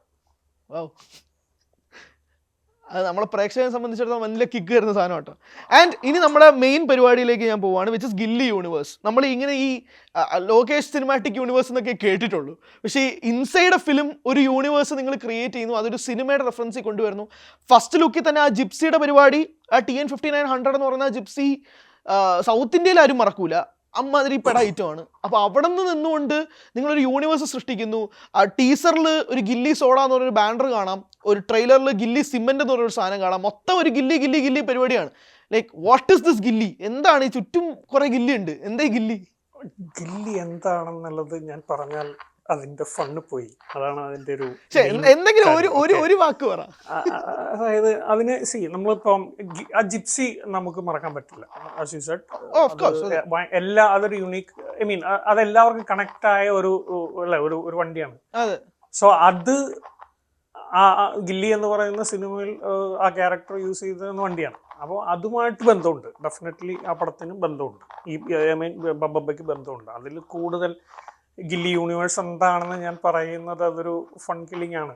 അത് നമ്മളെ പ്രേക്ഷകരെ സംബന്ധിച്ചിടത്തോളം വലിയ കിക്ക് തരുന്ന സാധനം കേട്ടോ. ആൻഡ് ഇനി നമ്മുടെ മെയിൻ പരിപാടിയിലേക്ക് ഞാൻ പോവാണ്, വിച്ച് ഇസ് ഗില്ലി യൂണിവേഴ്സ്. നമ്മൾ ഇങ്ങനെ ഈ ലോകേഷ് സിനിമാറ്റിക് യൂണിവേഴ്സ് എന്നൊക്കെ കേട്ടിട്ടുള്ളൂ, പക്ഷേ ഇൻസൈഡ് എ ഫിലിം ഒരു യൂണിവേഴ്സ് നിങ്ങൾ ക്രിയേറ്റ് ചെയ്യുന്നു, അതൊരു സിനിമയുടെ റെഫറൻസിൽ കൊണ്ടുവരുന്നു. ഫസ്റ്റ് ലുക്കിൽ തന്നെ ആ ജിപ്സിയുടെ പരിപാടി, ആ TN5900 എന്ന് പറയുന്ന ജിപ്സി സൗത്ത് ഇന്ത്യയിൽ ആരും മറക്കൂല, അമ്മാതിരി പെട ഐറ്റമാണ്. അപ്പോൾ അവിടെ നിന്ന് നിന്നുകൊണ്ട് നിങ്ങളൊരു യൂണിവേഴ്സ് സൃഷ്ടിക്കുന്നു. ആ ടീസറിൽ ഒരു ഗില്ലി സോഡ എന്ന് പറഞ്ഞൊരു ബാനർ കാണാം, ഒരു ട്രെയിലറിൽ ഗില്ലി സിമെന്റ് എന്ന് പറഞ്ഞൊരു സാധനം കാണാം. മൊത്തം ഒരു ഗില്ലി പരിപാടിയാണ്. ലൈക്ക് വാട്ട് ഇസ് ദിസ് ഗില്ലി? എന്താണ് ഈ ചുറ്റും കുറെ ഗില്ലി ഉണ്ട്, എന്താ ഈ ഗില്ലി എന്താണെന്നുള്ളത് ഞാൻ പറഞ്ഞാൽ അതിന്റെ ഫണ്ണ് പോയി. അതാണ് അതിന്റെ ഒരു എന്തെങ്കിലും ഒരു വാക്ക് പറ. അതായത് അതിനെ നമ്മളിപ്പം ആ ജിപ്സി നമുക്ക് മറക്കാൻ പറ്റില്ല. അതൊരു യുണീക്ക്, ഐ മീൻ അതെല്ലാവർക്കും കണക്ട് ആയ ഒരു വണ്ടിയാണ്. സോ അത് ആ ഗില്ലി എന്ന് പറയുന്ന സിനിമയിൽ ആ ക്യാരക്ടർ യൂസ് ചെയ്ത വണ്ടിയാണ്. അപ്പോൾ അതുമായിട്ട് ബന്ധമുണ്ട്, ഡെഫിനറ്റ്ലി ആ പടത്തിന് ബന്ധമുണ്ട്, ഈ ബബ്ബയ്ക്ക് ബന്ധമുണ്ട്. അതിൽ കൂടുതൽ ഗില്ലി യൂണിവേഴ്സ് എന്താണെന്ന് ഞാൻ പറയുന്നത് അതൊരു ഫൺ കില്ലിംഗ് ആണ്.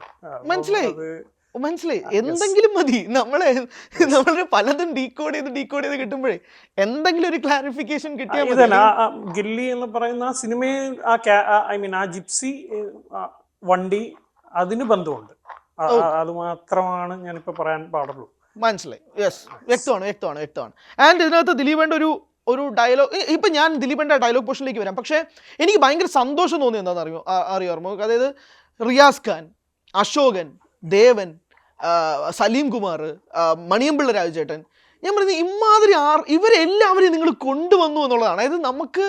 മനസ്സിലായി. എന്തെങ്കിലും മതി, നമ്മള് പലതും ഡീകോഡ് ചെയ്ത് കിട്ടുമ്പോഴേ എന്തെങ്കിലും ഒരു ക്ലാരിഫിക്കേഷൻ കിട്ടിയാൽ മതി. ഗില്ലി എന്ന് പറയുന്ന ആ സിനിമയെ ഐ മീൻ ആ ജിപ്സി വണ്ടി അതിന് ബന്ധമുണ്ട്, അത് മാത്രമാണ് ഞാനിപ്പോ പറയാൻ പാടുള്ളൂ. മനസ്സിലായി. യെസ്, വ്യക്തമാണ്. ആൻഡ് ഇതിനകത്ത് ദിലീപേണ്ട ഒരു ഡയലോഗ്, ഇപ്പൊ ഞാൻ ദിലീപേണ്ട ഡയലോഗ് പോർഷനിലേക്ക് വരാം. പക്ഷേ എനിക്ക് ഭയങ്കര സന്തോഷം തോന്നി എന്താണെന്ന് അറിയാമോ? അതായത് റിയാസ് ഖാൻ, അശോകൻ, ദേവൻ, സലീം കുമാർ, മണിയമ്പിള്ള രാജുചേട്ടൻ, ഞാൻ പറയുന്നത് ഇമാതിരി ഇവരെല്ലാവരെയും നിങ്ങൾ കൊണ്ടുവന്നു എന്നുള്ളതാണ്. അതായത് നമുക്ക്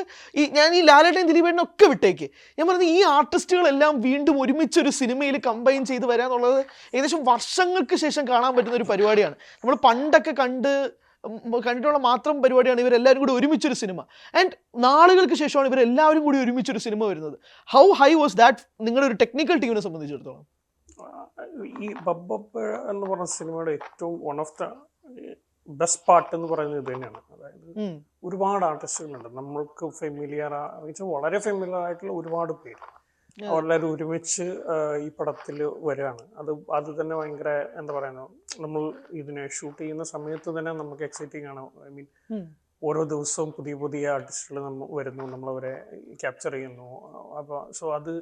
ഞാൻ ഈ ലാലേട്ടൻ ദിലീപേട്ടനും ഒക്കെ വിട്ടേക്ക്, ഞാൻ പറയുന്നത് ഈ ആർട്ടിസ്റ്റുകളെല്ലാം വീണ്ടും ഒരുമിച്ചൊരു സിനിമയിൽ കമ്പൈൻ ചെയ്ത് വരിക എന്നുള്ളത് ഏകദേശം വർഷങ്ങൾക്ക് ശേഷം കാണാൻ പറ്റുന്ന ഒരു പരിപാടിയാണ്. നമ്മൾ പണ്ടൊക്കെ കണ്ടിട്ടുള്ള മാത്രം പരിപാടിയാണ് ഇവരെല്ലാവരും കൂടി ഒരുമിച്ചൊരു സിനിമ. ആൻഡ് നാളുകൾക്ക് ശേഷമാണ് ഇവരെല്ലാവരും കൂടി ഒരുമിച്ചൊരു സിനിമ വരുന്നത്. ഹൗ ഹൈ വാസ് ദാറ്റ് നിങ്ങളുടെ ഒരു ടെക്നിക്കൽ ടീമിനെ സംബന്ധിച്ചിടത്തോളം? ഈ ബബ്ബപ്പ എന്ന് പറഞ്ഞ സിനിമയുടെ ഏറ്റവും one of the best part എന്ന് പറയുന്നത് ഇത് തന്നെയാണ്. അതായത് ഒരുപാട് ആർട്ടിസ്റ്റുകളുണ്ട്, നമ്മൾക്ക് വളരെ ഫെമിലിയർ ആയിട്ടുള്ള ഒരുപാട് പേര് അവരെല്ലാവരും ഒരുമിച്ച് ഈ പടത്തിൽ വരികയാണ്. അത് തന്നെ ഭയങ്കര എന്താ പറയുക, നമ്മൾ ഇതിനെ ഷൂട്ട് ചെയ്യുന്ന സമയത്ത് തന്നെ നമുക്ക് എക്സൈറ്റിംഗ് ആണ്. ഐ മീൻ ഓരോ ദിവസവും പുതിയ ആർട്ടിസ്റ്റുകൾ വരുന്നു, നമ്മളവരെ ക്യാപ്ചർ ചെയ്യുന്നു. അപ്പോൾ സോ അത്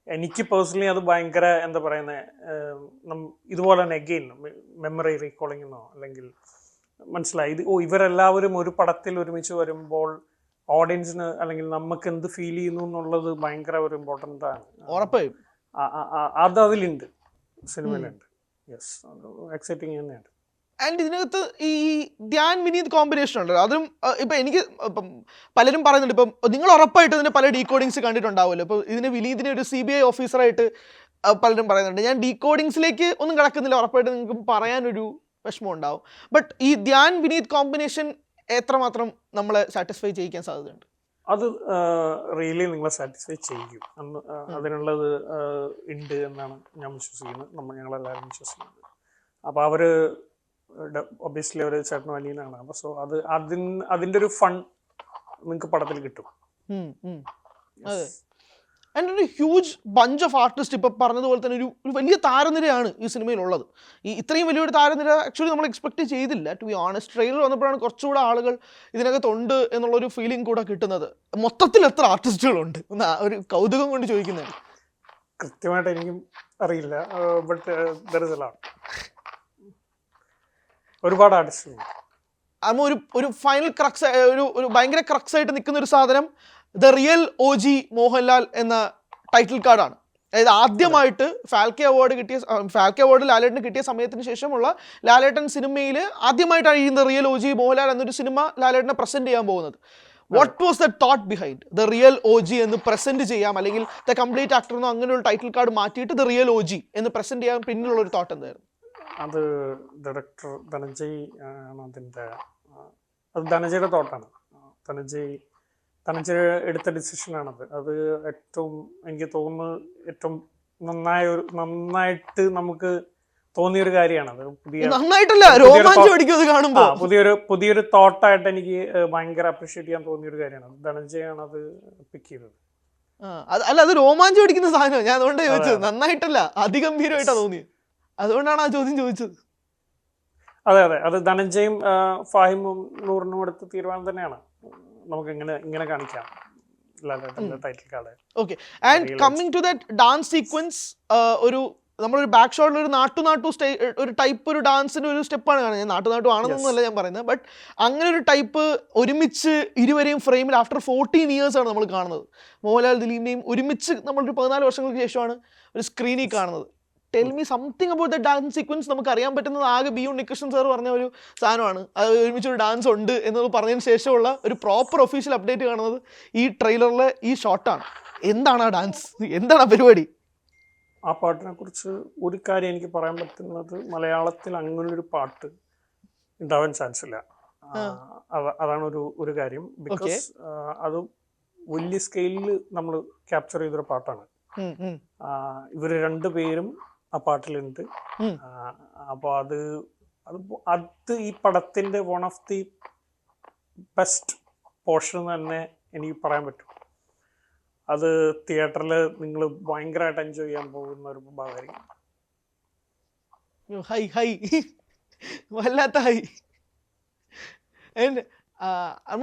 എനിക്ക് പേഴ്സണലി അത് ഭയങ്കര എന്താ പറയുന്നത്, ഇതുപോലെ തന്നെ അഗെയിൻ മെമ്മറി റീകോളിംഗ് എന്നോ അല്ലെങ്കിൽ മനസ്സിലായി ഇവരെല്ലാവരും ഒരു പടത്തിൽ ഒരുമിച്ച് വരുമ്പോൾ ഓഡിയൻസിന് അല്ലെങ്കിൽ നമുക്ക് എന്ത് ഫീൽ ചെയ്യുന്നു എന്നുള്ളത് ഭയങ്കര ഒരു ഇമ്പോർട്ടൻ്റ് ആണ്. ഉറപ്പായും അത് അതിലുണ്ട്, സിനിമയിലുണ്ട്. യെസ്, എക്സൈറ്റിംഗ് തന്നെയാണ്. ആൻഡ് ഇതിനകത്ത് ഈ ധ്യാൻ വിനീത് കോമ്പിനേഷൻ ഉണ്ടല്ലോ, അതും ഇപ്പം എനിക്ക് പലരും പറയുന്നുണ്ട്, ഇപ്പം നിങ്ങൾ ഉറപ്പായിട്ട് ഇതിൻ്റെ പല ഡീകോഡിങ്സ് കണ്ടിട്ടുണ്ടാവുമല്ലോ. ഇപ്പോൾ ഇതിന് വിനീതിനെ ഒരു CBI ഓഫീസറായിട്ട് പലരും പറയുന്നുണ്ട്. ഞാൻ ഡീകോഡിങ്സിലേക്ക് ഒന്നും കിടക്കുന്നില്ല, ഉറപ്പായിട്ട് നിങ്ങൾക്ക് പറയാനൊരു വിഷമം ഉണ്ടാവും. ബട്ട് ഈ ധ്യാൻ വിനീത് കോമ്പിനേഷൻ എത്രമാത്രം നമ്മളെ സാറ്റിസ്ഫൈ ചെയ്യിക്കാൻ സാധ്യതയുണ്ട്? അത് റിയലി നിങ്ങളെ സാറ്റിസ്ഫൈ ചെയ്യും, അതിനുള്ളത് ഉണ്ട് എന്നാണ് ഞാൻ വിശ്വസിക്കുന്നത്, ഞങ്ങളെല്ലാവരും വിശ്വസിക്കുന്നത്. അപ്പോൾ അവർ ഒബ്വിയസ്ലി അവർ ചേട്ടനും അനിയനാണ്. അപ്പോൾ സോ അതിൻ്റെ ഒരു ഫൺ നിങ്ങൾക്ക് പടത്തിൽ കിട്ടും. അതെ. ആൻഡ് ഒരു ഹ്യൂജ് ബഞ്ച് ഓഫ് ആർട്ടിസ്റ്റ്, ഇപ്പോൾ പറഞ്ഞതുപോലെ തന്നെ ഒരു വലിയ താരനിരയാണ് ഈ സിനിമയിലുള്ളത്. ഇത്രയും വലിയൊരു താരനിര ആക്ച്വലി നമ്മൾ എക്സ്പെക്ട് ചെയ്തില്ല, ടു ബി ഓണസ്റ്റ്. ട്രെയിലർ വന്നപ്പോഴാണ് കുറച്ചുകൂടെ ആളുകൾ ഇതിനകത്തുണ്ട് എന്നുള്ളൊരു ഫീലിംഗ് കൂടെ കിട്ടുന്നത്. മൊത്തത്തിൽ എത്ര ആർട്ടിസ്റ്റുകളുണ്ട് ഒന്ന് ഒരു കൗതുകം കൊണ്ട് ചോദിക്കുന്നത്? കൃത്യമായിട്ട് എനിക്കും അറിയില്ല, but there is a lot. ഒരുപാട് ആർട്ടിസ്റ്റ് അമ്മ ഒരു ഫൈനൽ ക്രക്സ്, ഒരു ഭയങ്കര ക്രക്സ് ആയിട്ട് നിൽക്കുന്ന ഒരു സാധനം ദ റിയൽ OG മോഹൻലാൽ എന്ന ടൈറ്റിൽ കാർഡാണ്. അതായത് ആദ്യമായിട്ട് ഫാൽക്കെ അവാർഡ് ലാലേട്ടന് കിട്ടിയ സമയത്തിന് ശേഷമുള്ള ലാലേട്ടൻ സിനിമയിൽ ആദ്യമായിട്ടാണ് ഈ ദ റിയൽ OG മോഹൻലാൽ എന്നൊരു സിനിമ ലാലേട്ടനെ പ്രസന്റ് ചെയ്യാൻ പോകുന്നത്. What was the thought behind the real OG എന്ന് പ്രസന്റ് ചെയ്യാം, അല്ലെങ്കിൽ ദ കംപ്ലീറ്റ് ആക്ടർ എന്നോ അങ്ങനെ ഒരു ടൈറ്റിൽ കാർഡ് മാറ്റിയിട്ട് ദ റിയൽ OG എന്ന് പ്രസന്റ് ചെയ്യാൻ പിന്നിലുള്ള ഒരു തോട്ട് എന്തായിരുന്നു? അത് ഡയറക്ടർ ധനഞ്ജയ് ആണ് അതിൻ്റെ, അത് ധനഞ്ജയുടെ തോട്ടാണ്. ധനഞ്ജയ് എടുത്ത ഡിസിഷനാണത്. അത് ഏറ്റവും എനിക്ക് തോന്നുന്നത് ഏറ്റവും നന്നായിട്ട് നമുക്ക് തോന്നിയൊരു കാര്യമാണ്. അത് പുതിയൊരു തോട്ടായിട്ട് എനിക്ക് ഭയങ്കര അപ്രീഷിയേറ്റ് ചെയ്യാൻ തോന്നിയൊരു കാര്യമാണ്. ധനഞ്ജയാണ് അത് പിക്ക് ചെയ്തത്. അല്ല, അത് രോമാഞ്ചം അടിക്കുന്ന സാധനം. ഞാൻ അതുകൊണ്ട് ചോദിച്ചത്, നന്നായിട്ടല്ല അതിഗംഭീരമായിട്ടാണ് തോന്നിയത്. അതുകൊണ്ടാണ് ആ ചോദ്യം ചോദിച്ചത്. അതെ, അത് ധനഞ്ജയും ഫാഹിമും നൂറിനും എടുത്ത തീരുമാനം തന്നെയാണ്. നമുക്ക് ഇങ്ങനെ കാണിക്കാം title card. Okay, and coming to that dance sequence, നമ്മളൊരു ബാക്ക് ഷോട്ടിൽ ഒരു നാട്ടു ഒരു ടൈപ്പ് ഒരു ഡാൻസിന്റെ ഒരു സ്റ്റെപ്പാണ് കാണുന്നത്. ഞാൻ നാട്ടു ആണെന്നൊന്നുമല്ല ഞാൻ പറയുന്നത്, ബട്ട് അങ്ങനെ ഒരു ടൈപ്പ് ഒരുമിച്ച് ഇരുവരെയും ഫ്രെയിമിൽ ആഫ്റ്റർ 14 years ആണ് നമ്മൾ കാണുന്നത്. മോഹൻലാൽ ദിലീപിനെയും ഒരുമിച്ച് നമ്മളൊരു 14 വർഷങ്ങൾക്ക് ശേഷമാണ് ഒരു സ്ക്രീനിൽ കാണുന്നത്. Tell me something about the dance sequence. നമുക്ക് അറിയാൻ പറ്റുന്നത് ആകെ ബി ഉണ്ണികൃഷ്ണൻ സാർ പറഞ്ഞ ഒരു സാധനമാണ്. അത് ഒരുമിച്ചൊരു ഡാൻസ് ഉണ്ട് എന്നത് പറഞ്ഞതിന് ശേഷമുള്ള ഒരു പ്രോപ്പർ ഒഫീഷ്യൽ അപ്ഡേറ്റ് കാണുന്നത് ഈ ട്രെയിലറിലെ ഈ ഷോട്ടാണ്. എന്താണ് ആ ഡാൻസ്, എന്താണ് ആ പരിപാടി? ആ പാട്ടിനെ കുറിച്ച് ഒരു കാര്യം എനിക്ക് പറയാൻ പറ്റുന്നത്, മലയാളത്തിൽ അങ്ങനൊരു പാട്ട് ഉണ്ടാവാൻ ചാൻസ് ഇല്ല. അതാണ് ഒരു കാര്യം. ബിക്കോസ് അത് വലിയ സ്കെയിലിൽ നമ്മൾ ക്യാപ്ചർ ചെയ്തൊരു പാട്ടാണ്. ഇവര് രണ്ടുപേരും ആ പാട്ടിലുണ്ട്. അപ്പോൾ അത് ഈ പടത്തിന്റെ one of the best portion തന്നെ എനിക്ക് പറയാൻ പറ്റും. അത് തിയേറ്ററിൽ നിങ്ങൾ ഭയങ്കരമായിട്ട് എൻജോയ് ചെയ്യാൻ പോകുന്ന ഒരു ഭാഗമായിരിക്കും. ഹൈ വല്ലാത്ത ഹൈ.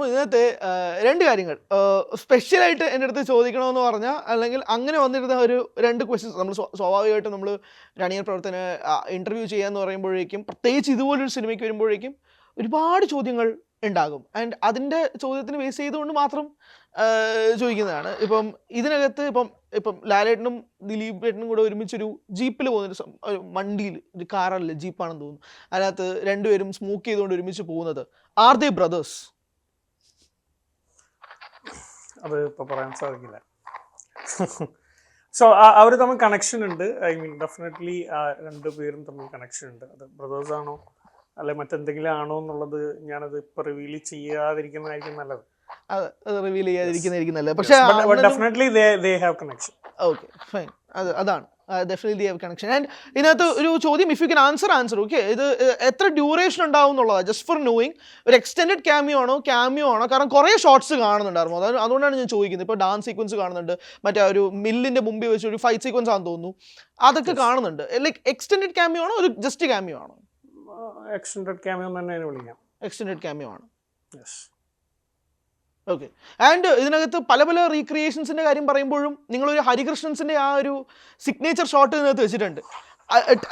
ഇതിനകത്ത് രണ്ട് കാര്യങ്ങൾ സ്പെഷ്യലായിട്ട് എൻ്റെ അടുത്ത് ചോദിക്കണമെന്ന് പറഞ്ഞാൽ, അല്ലെങ്കിൽ അങ്ങനെ വന്നിരുന്ന ഒരു 2 ക്വസ്റ്റ്യൻസ്. നമ്മൾ സ്വാഭാവികമായിട്ടും നമ്മൾ രണിയർ പ്രവർത്തന ഇൻ്റർവ്യൂ ചെയ്യാന്ന് പറയുമ്പോഴേക്കും, പ്രത്യേകിച്ച് ഇതുപോലൊരു സിനിമയ്ക്ക് വരുമ്പോഴേക്കും ഒരുപാട് ചോദ്യങ്ങൾ ഉണ്ടാകും. ആൻഡ് അതിൻ്റെ ചോദ്യത്തിന് ബേസ് ചെയ്തുകൊണ്ട് മാത്രം ചോദിക്കുന്നതാണ്. ഇപ്പം ഇതിനകത്ത് ഇപ്പം ലാലേട്ടനും ദിലീപേട്ടനും കൂടെ ഒരുമിച്ചൊരു ജീപ്പിൽ പോകുന്നൊരു വണ്ടിയിൽ, ഒരു കാറല്ല ജീപ്പാണെന്ന് തോന്നുന്നു, അതിനകത്ത് രണ്ടുപേരും സ്മോക്ക് ചെയ്തുകൊണ്ട് ഒരുമിച്ച് പോകുന്നത്. Are they brothers? അത് ഇപ്പോൾ പറയാൻ സാധിക്കില്ല. സോ അവർ തമ്മിൽ കണക്ഷൻ ഉണ്ട്. ഐ മീൻ ഡെഫിനറ്റ്ലി രണ്ടുപേരും തമ്മിൽ കണക്ഷൻ ഉണ്ട്. അത് ബ്രദേഴ്സ് ആണോ അല്ലെ മറ്റെന്തെങ്കിലും ആണോ എന്നുള്ളത് ഞാനത് ഇപ്പൊ റിവീൽ ചെയ്യാതിരിക്കുന്നതായിരിക്കും നല്ലത്. റിവീൽ ചെയ്യാതിരിക്കുന്നതായിരിക്കും നല്ലത്. പക്ഷേ definitely they have connection. Okay fine, അതാണ് ഡെഫിനറ്റ്ലി ഹാവ് കണക്ഷൻ. ആൻഡ് ഇതിനകത്ത് ഒരു ചോദ്യം, if you can answer. Okay, ഇത് എത്ര ഡ്യൂറേഷൻ ഉണ്ടാവും എന്നുള്ളതാണ്, ജസ്റ്റ് ഫോർ നോയിങ്. ഒരു എക്സ്റ്റെൻഡഡ് ക്യാമിയോ ആണോ? കാരണം കുറേ ഷോർട്സ് കാണുന്നുണ്ടായിരുന്നു. അതുകൊണ്ടാണ് ഞാൻ ചോദിക്കുന്നത്. ഇപ്പോൾ ഡാൻസ് സീക്വൻസ് കാണുന്നുണ്ട്, മറ്റേ ഒരു മില്ലിന്റെ മുമ്പിൽ വെച്ച് ഒരു ഫൈറ്റ് സീക്വൻസ് ആണെന്ന് തോന്നുന്നു, അതൊക്കെ കാണുന്നുണ്ട്. ലൈക്ക് എക്സ്റ്റെൻഡഡ് ക്യാമിയോ ആണോ, ഒരു ജസ്റ്റ് ക്യാമിയോ ആണോ? എക്സ്റ്റെൻഡഡ് ക്യാമിയോ തന്നെ വിളിക്കാം. എക്സ്റ്റെൻഡഡ് ക്യാമിയോ ആണ്. യെസ്. ഓക്കെ, ആൻഡ് ഇതിനകത്ത് പല റീക്രിയേഷൻസിന്റെ കാര്യം പറയുമ്പോഴും നിങ്ങളൊരു ഹരികൃഷ്ണൻസിന്റെ ആ ഒരു സിഗ്നേച്ചർ ഷോട്ട് ഇതിനകത്ത് വെച്ചിട്ടുണ്ട്.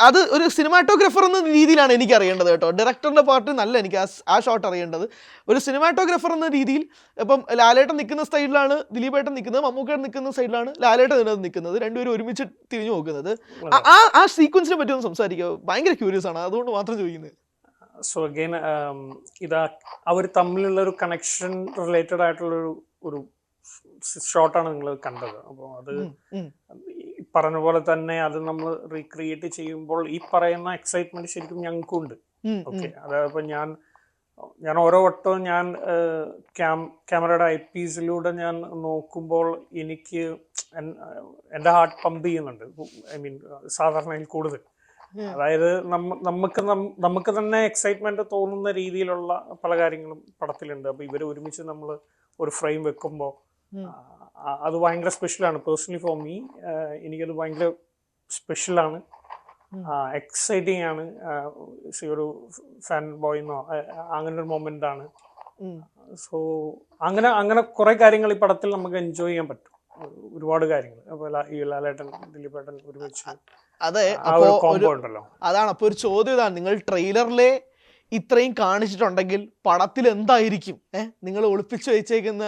അത് ഒരു സിനിമാറ്റോഗ്രാഫർ എന്ന രീതിയിലാണ് എനിക്ക് അറിയേണ്ടത് കേട്ടോ. ഡയറക്ടറിന്റെ പാർട്ട് നല്ല എനിക്ക് ആ ഷോട്ട് അറിയേണ്ടത്. ഒരു സിനിമാറ്റോഗ്രാഫർ എന്ന രീതിയിൽ ഇപ്പം ലാലേട്ടൻ നിൽക്കുന്ന സൈഡിലാണ് ദിലീപേട്ടൻ നിൽക്കുന്നത്, മമ്മൂക്കേട്ടൻ നിൽക്കുന്ന സൈഡിലാണ് ലാലേട്ടൻ ഇതിനകത്ത് നിൽക്കുന്നത്, രണ്ടുപേരും ഒരുമിച്ച് തിരിഞ്ഞു നോക്കുന്നത്. ആ സീക്വൻസിനെ പറ്റി ഒന്ന് സംസാരിക്കുക, ഭയങ്കര ക്യൂരിയസ് ആണ്, അതുകൊണ്ട് മാത്രം ചോദിക്കുന്നത്. സോ അഗൈൻ അവർ തമ്മിലുള്ള ഒരു കണക്ഷൻ റിലേറ്റഡ് ആയിട്ടുള്ള ഒരു ഷോട്ടാണ് നിങ്ങൾ കണ്ടത്. അപ്പോൾ അത് പറഞ്ഞ പോലെ തന്നെ അത് നമ്മൾ റീക്രിയേറ്റ് ചെയ്യുമ്പോൾ ഈ പറയുന്ന എക്സൈറ്റ്മെന്റ് ശരിക്കും ഞങ്ങൾക്കും ഉണ്ട്. ഓക്കെ, അതായത് ഇപ്പൊ ഞാൻ ഓരോ വട്ടവും ഞാൻ ക്യാമറയുടെ ഐപീസിലൂടെ ഞാൻ നോക്കുമ്പോൾ എനിക്ക് എൻ്റെ ഹാർട്ട് പമ്പ് ചെയ്യുന്നുണ്ട്. ഐ മീൻ സാധാരണയിൽ കൂടുതൽ. അതായത് നമുക്ക് തന്നെ എക്സൈറ്റ്മെന്റ് തോന്നുന്ന രീതിയിലുള്ള പല കാര്യങ്ങളും പടത്തിലുണ്ട്. അപ്പൊ ഇവര് ഒരുമിച്ച് നമ്മൾ ഒരു ഫ്രെയിം വെക്കുമ്പോൾ അത് ഭയങ്കര സ്പെഷ്യലാണ്. പേഴ്സണലി ഫോർ മീ എനിക്കത് ഭയങ്കര സ്പെഷ്യലാണ്, എക്സൈറ്റിംഗ് ആണ്. ഒരു ഫാൻ ബോയ്ന്നോ അങ്ങനെ ഒരു മൊമെന്റ് ആണ്. സോ അങ്ങനെ കുറെ കാര്യങ്ങൾ ഈ പടത്തിൽ നമുക്ക് എൻജോയ് ചെയ്യാൻ പറ്റും, ഒരുപാട് കാര്യങ്ങൾ. അപ്പൊ ഈ ലാലേട്ടൻ ദിലീപേട്ടൻ ഒരുമിച്ച് അതെ, കോംബോ ഉണ്ടല്ലോ. അതാണ് അപ്പൊ ഒരു ചോദ്യം ഇതാണ്, നിങ്ങൾ ട്രെയിലറിലെ ഇത്രയും കാണിച്ചിട്ടുണ്ടെങ്കിൽ പടത്തിൽ എന്തായിരിക്കും നിങ്ങൾ ഒളിപ്പിച്ച് വെച്ചേക്കുന്ന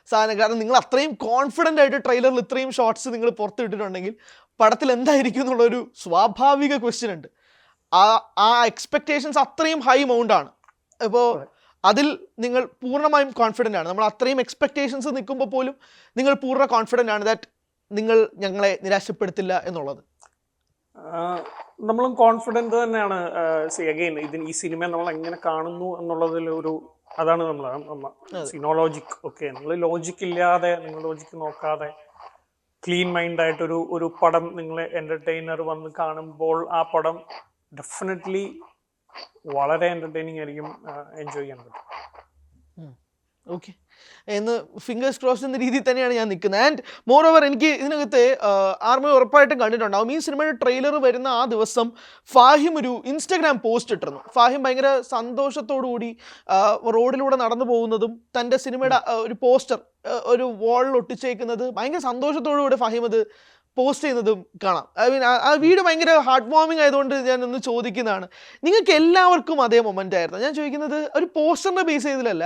സാധനം? കാരണം നിങ്ങൾ അത്രയും കോൺഫിഡൻ്റ് ആയിട്ട് ട്രെയിലറിൽ ഇത്രയും ഷോർട്സ് നിങ്ങൾ പുറത്തുവിട്ടിട്ടുണ്ടെങ്കിൽ പടത്തിൽ എന്തായിരിക്കും എന്നുള്ളൊരു സ്വാഭാവിക ക്വസ്റ്റ്യൻ ഉണ്ട്. ആ എക്സ്പെക്റ്റേഷൻസ് അത്രയും ഹൈ എമൗണ്ട് ആണ്. ഇപ്പോൾ അതിൽ നിങ്ങൾ പൂർണ്ണമായും കോൺഫിഡൻ്റ് ആണ്. നമ്മൾ അത്രയും എക്സ്പെക്റ്റേഷൻസ് നിൽക്കുമ്പോൾ പോലും നിങ്ങൾ പൂർണ്ണ കോൺഫിഡൻ്റ് ആണ് ദാറ്റ് നിങ്ങൾ ഞങ്ങളെ നിരാശപ്പെടുത്തില്ല എന്നുള്ളത്. നമ്മളും കോൺഫിഡൻറ്റ് തന്നെയാണ്. അഗെയിൻ ഈ സിനിമ നമ്മൾ എങ്ങനെ കാണുന്നു എന്നുള്ളതിൽ അതാണ് നമ്മൾ സിനോളോജിക്. ഓക്കെ, നിങ്ങൾ ലോജിക്ക് ഇല്ലാതെ, നിങ്ങൾ ലോജിക്ക് നോക്കാതെ ക്ലീൻ മൈൻഡായിട്ടൊരു ഒരു പടം നിങ്ങളെ എൻ്റർടൈനർ വന്ന് കാണുമ്പോൾ ആ പടം ഡെഫിനറ്റ്ലി വളരെ എൻ്റർടൈനിങ് ആയിരിക്കും, എൻജോയ് ചെയ്യാൻ പറ്റും. ഓക്കെ, എന്ന് ഫിംഗേഴ്സ് ക്രോസ്ഡ് എന്ന രീതിയിൽ തന്നെയാണ് ഞാൻ നിൽക്കുന്നത്. ആൻഡ് മോർ ഓവർ എനിക്ക് ഇതിനകത്ത് ആർമി ഉറപ്പായിട്ടും കണ്ടിട്ടുണ്ടാവും, ഈ സിനിമയുടെ ട്രെയിലർ വരുന്ന ആ ദിവസം ഫാഹിം ഒരു ഇൻസ്റ്റഗ്രാം പോസ്റ്റ് ഇട്ടിരുന്നു. ഫാഹിം ഭയങ്കര സന്തോഷത്തോടു കൂടി റോഡിലൂടെ നടന്നു പോകുന്നതും തൻ്റെ സിനിമയുടെ ഒരു പോസ്റ്റർ ഒരു വാളിൽ ഒട്ടിച്ചേക്കുന്നത് ഭയങ്കര സന്തോഷത്തോടു കൂടി ഫാഹിം അത് പോസ്റ്റ് ചെയ്യുന്നതും കാണാം. ഐ മീൻ ആ വീഡിയോ ഭയങ്കര ഹാർട്ട് വാമിങ് ആയതുകൊണ്ട് ഞാൻ ഒന്ന് ചോദിക്കുന്നതാണ്, നിങ്ങൾക്ക് എല്ലാവർക്കും അതേ മൊമെൻ്റ് ആയിരുന്നു? ഞാൻ ചോദിക്കുന്നത് ഒരു പോസ്റ്ററിൻ്റെ ബേസ് ചെയ്തതിലല്ല,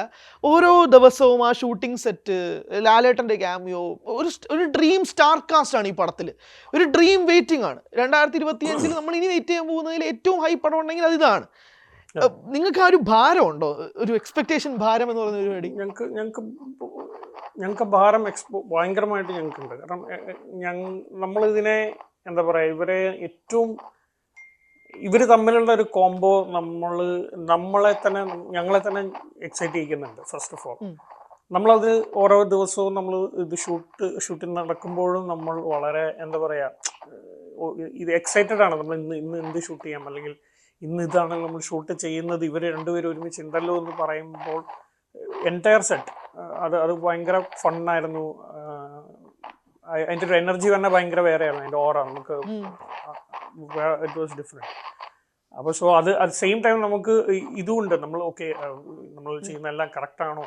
ഓരോ ദിവസവും ആ ഷൂട്ടിംഗ് സെറ്റ്, ലാലേട്ടൻ്റെ ക്യാമിയോ, ഒരു ഡ്രീം സ്റ്റാർ കാസ്റ്റ് ആണ് ഈ പടത്തിൽ. ഒരു ഡ്രീം വെയിറ്റിംഗ് ആണ്. 2025 നമ്മൾ ഇനി വെയിറ്റ് ചെയ്യാൻ പോകുന്നതിൽ ഏറ്റവും ഹൈ പടം ഉണ്ടെങ്കിൽ അതിതാണ്. നിങ്ങൾക്ക് ആ ഒരു ഭാരമുണ്ടോ, ഒരു എക്സ്പെക്ടേഷൻ ഭാരം എന്ന് പറയുന്ന പരിപാടി? ഞങ്ങൾക്ക് ഭാരം ഭയങ്കരമായിട്ട് ഞങ്ങൾക്കുണ്ട്. കാരണം നമ്മളിതിനെ എന്താ പറയുക, ഇവർ തമ്മിലുള്ള ഒരു കോംബോ ഞങ്ങളെ തന്നെ എക്സൈറ്റ് ചെയ്യിക്കുന്നുണ്ട്. ഫസ്റ്റ് ഓഫ് ഓൾ നമ്മളത് ഓരോ ദിവസവും നമ്മൾ ഇത് ഷൂട്ടിംഗ് നടക്കുമ്പോഴും നമ്മൾ വളരെ എന്താ പറയുക, ഇത് എക്സൈറ്റഡ് ആണ്. നമ്മൾ ഇന്ന് എന്ത് ഷൂട്ട് ചെയ്യാം, അല്ലെങ്കിൽ ഇന്ന് ഇതാണ് നമ്മൾ ഷൂട്ട് ചെയ്യുന്നത്, ഇവർ രണ്ടുപേരും ഒരുമിച്ച് ഉണ്ടല്ലോ എന്ന് പറയുമ്പോൾ എൻറ്റയർ സെറ്റ് അത് ഭയങ്കര ഫണ്ണായിരുന്നു. അതിൻ്റെ ഒരു എനർജി തന്നെ ഭയങ്കര വേറെയായിരുന്നു. അതിൻ്റെ ഓറ നമുക്ക് ഇറ്റ് വാസ് ഡിഫറെൻറ്റ്. അപ്പോൾ സോ അത് സെയിം ടൈം നമുക്ക് ഇതുമുണ്ട്, നമ്മൾ ഓക്കെ നമ്മൾ ചെയ്യുന്ന എല്ലാം കറക്റ്റാണോ,